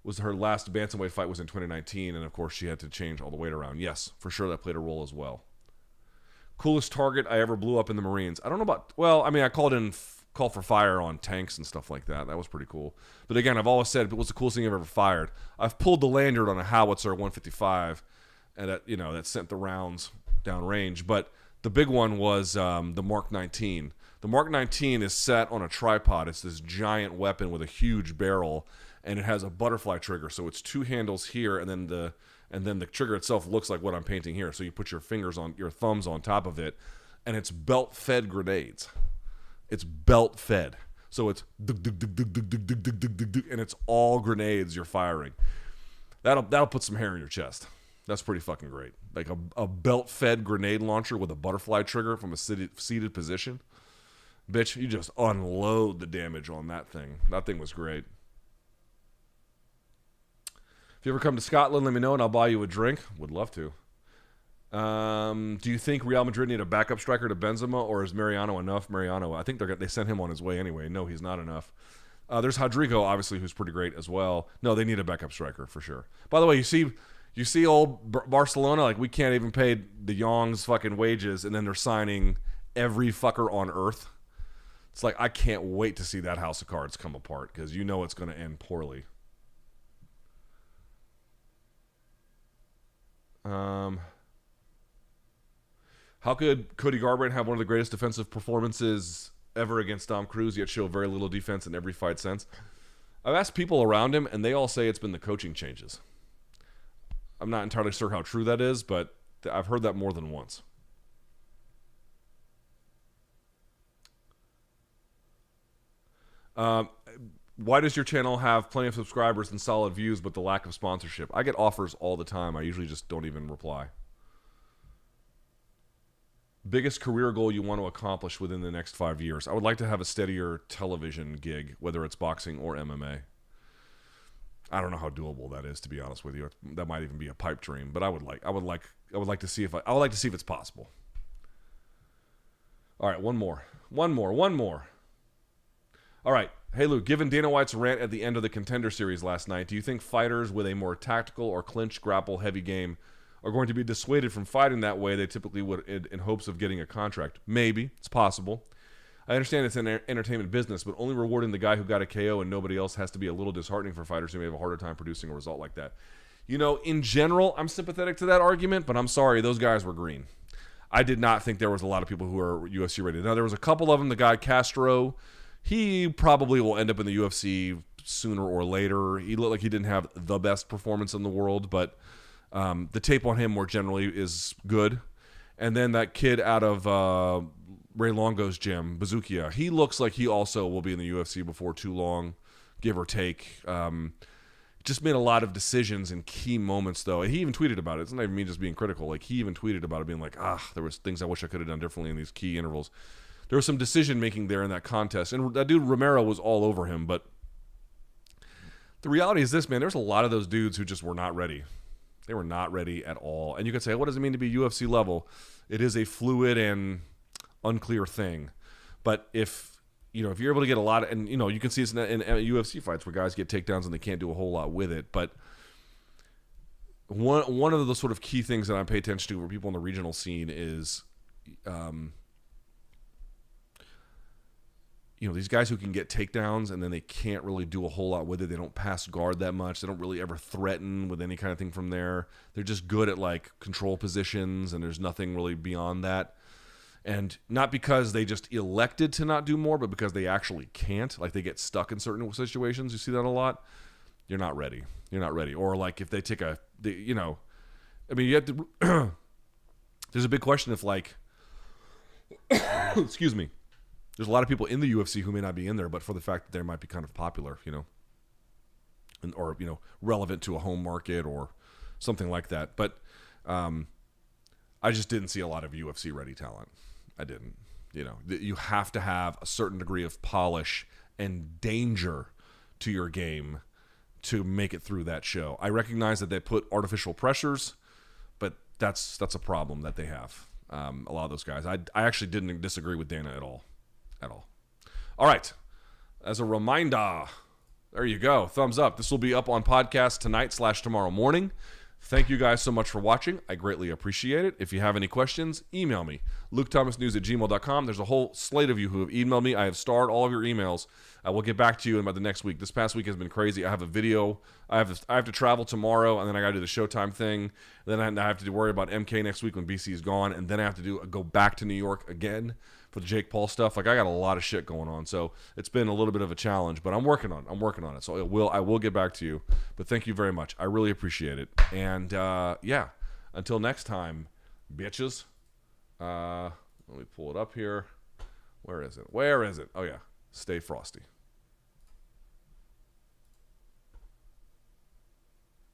was her last bantamweight fight was in 2019, and of course she had to change all the weight around? Yes, for sure that played a role as well. Coolest target I ever blew up in the Marines. I don't know about, well, I mean, I called for fire on tanks and stuff like that. That was pretty cool. But again, I've always said it was the coolest thing I've ever fired. I've pulled the lanyard on a howitzer 155, and that sent the rounds downrange. But the big one was the Mark 19. The Mark 19 is set on a tripod. It's this giant weapon with a huge barrel, and it has a butterfly trigger. So it's two handles here, and then the trigger itself looks like what I'm painting here. So you put your thumbs on top of it, and it's belt-fed grenades. It's belt-fed. So it's and it's all grenades you're firing. That'll put some hair in your chest. That's pretty fucking great. Like a belt-fed grenade launcher with a butterfly trigger from a seated position. Bitch, you just unload the damage on that thing. That thing was great. If you ever come to Scotland, let me know and I'll buy you a drink. Would love to. Do you think Real Madrid need a backup striker to Benzema, or is Mariano enough? Mariano, I think they sent him on his way anyway. No, he's not enough. There's Rodrigo, obviously, who's pretty great as well. No, they need a backup striker for sure. By the way, you see old Barcelona, like, we can't even pay De Jong's fucking wages, and then they're signing every fucker on earth. It's like, I can't wait to see that house of cards come apart, because you know it's going to end poorly. How could Cody Garbrandt have one of the greatest defensive performances ever against Dom Cruz, yet show very little defense in every fight since? I've asked people around him, and they all say it's been the coaching changes. I'm not entirely sure how true that is, but I've heard that more than once. Why does your channel have plenty of subscribers and solid views, but the lack of sponsorship? I get offers all the time. I usually just don't even reply. Biggest career goal you want to accomplish within the next 5 years? I would like to have a steadier television gig, whether it's boxing or MMA. I don't know how doable that is, to be honest with you. That might even be a pipe dream, but I would like to see if it's possible. All right, one more. All right. Hey, Luke, given Dana White's rant at the end of the Contender Series last night, do you think fighters with a more tactical or clinch grapple heavy game are going to be dissuaded from fighting that way they typically would in hopes of getting a contract? Maybe. It's possible. I understand it's an entertainment business, but only rewarding the guy who got a KO and nobody else has to be a little disheartening for fighters who may have a harder time producing a result like that. You know, in general, I'm sympathetic to that argument, but I'm sorry, those guys were green. I did not think there was a lot of people who are UFC ready. Now, there was a couple of them. The guy Castro, he probably will end up in the UFC sooner or later. He looked like he didn't have the best performance in the world, but the tape on him more generally is good. And then that kid out of Ray Longo's gym, Bazookia, he looks like he also will be in the UFC before too long, give or take. Just made a lot of decisions in key moments, though. And he even tweeted about it. It's not even me just being critical. Like, he even tweeted about it, being like, there was things I wish I could have done differently in these key intervals. There was some decision-making there in that contest. And that dude Romero was all over him. But the reality is this, man. There's a lot of those dudes who just were not ready. They were not ready at all. And you could say, what does it mean to be UFC level? It is a fluid and unclear thing. But if you're able to get a lot of, and you can see this in UFC fights where guys get takedowns and they can't do a whole lot with it. But one of the sort of key things that I pay attention to for people in the regional scene is, these guys who can get takedowns and then they can't really do a whole lot with it. They don't pass guard that much. They don't really ever threaten with any kind of thing from there. They're just good at like control positions, and there's nothing really beyond that. And not because they just elected to not do more, but because they actually can't. Like, they get stuck in certain situations. You see that a lot. You're not ready. Or like if they take you have to. There's a big question if like, excuse me. There's a lot of people in the UFC who may not be in there, but for the fact that they might be kind of popular, or relevant to a home market or something like that. But I just didn't see a lot of UFC ready talent. I didn't. You have to have a certain degree of polish and danger to your game to make it through that show. I recognize that they put artificial pressures, but that's a problem that they have. A lot of those guys. I actually didn't disagree with Dana at all. All right. As a reminder, there you go. Thumbs up. This will be up on podcast tonight/tomorrow morning. Thank you guys so much for watching. I greatly appreciate it. If you have any questions, email me, lukethomasnews@gmail.com. There's a whole slate of you who have emailed me. I have starred all of your emails. I will get back to you in about the next week. This past week has been crazy. I have a video. I have to travel tomorrow, and then I got to do the Showtime thing. Then I have to worry about MK next week when BC is gone, and then I have to go back to New York again for the Jake Paul stuff. Like, I got a lot of shit going on, so it's been a little bit of a challenge, but I'm working on it. So I will get back to you. But thank you very much. I really appreciate it. And until next time, bitches. Let me pull it up here. Where is it? Oh yeah, stay frosty.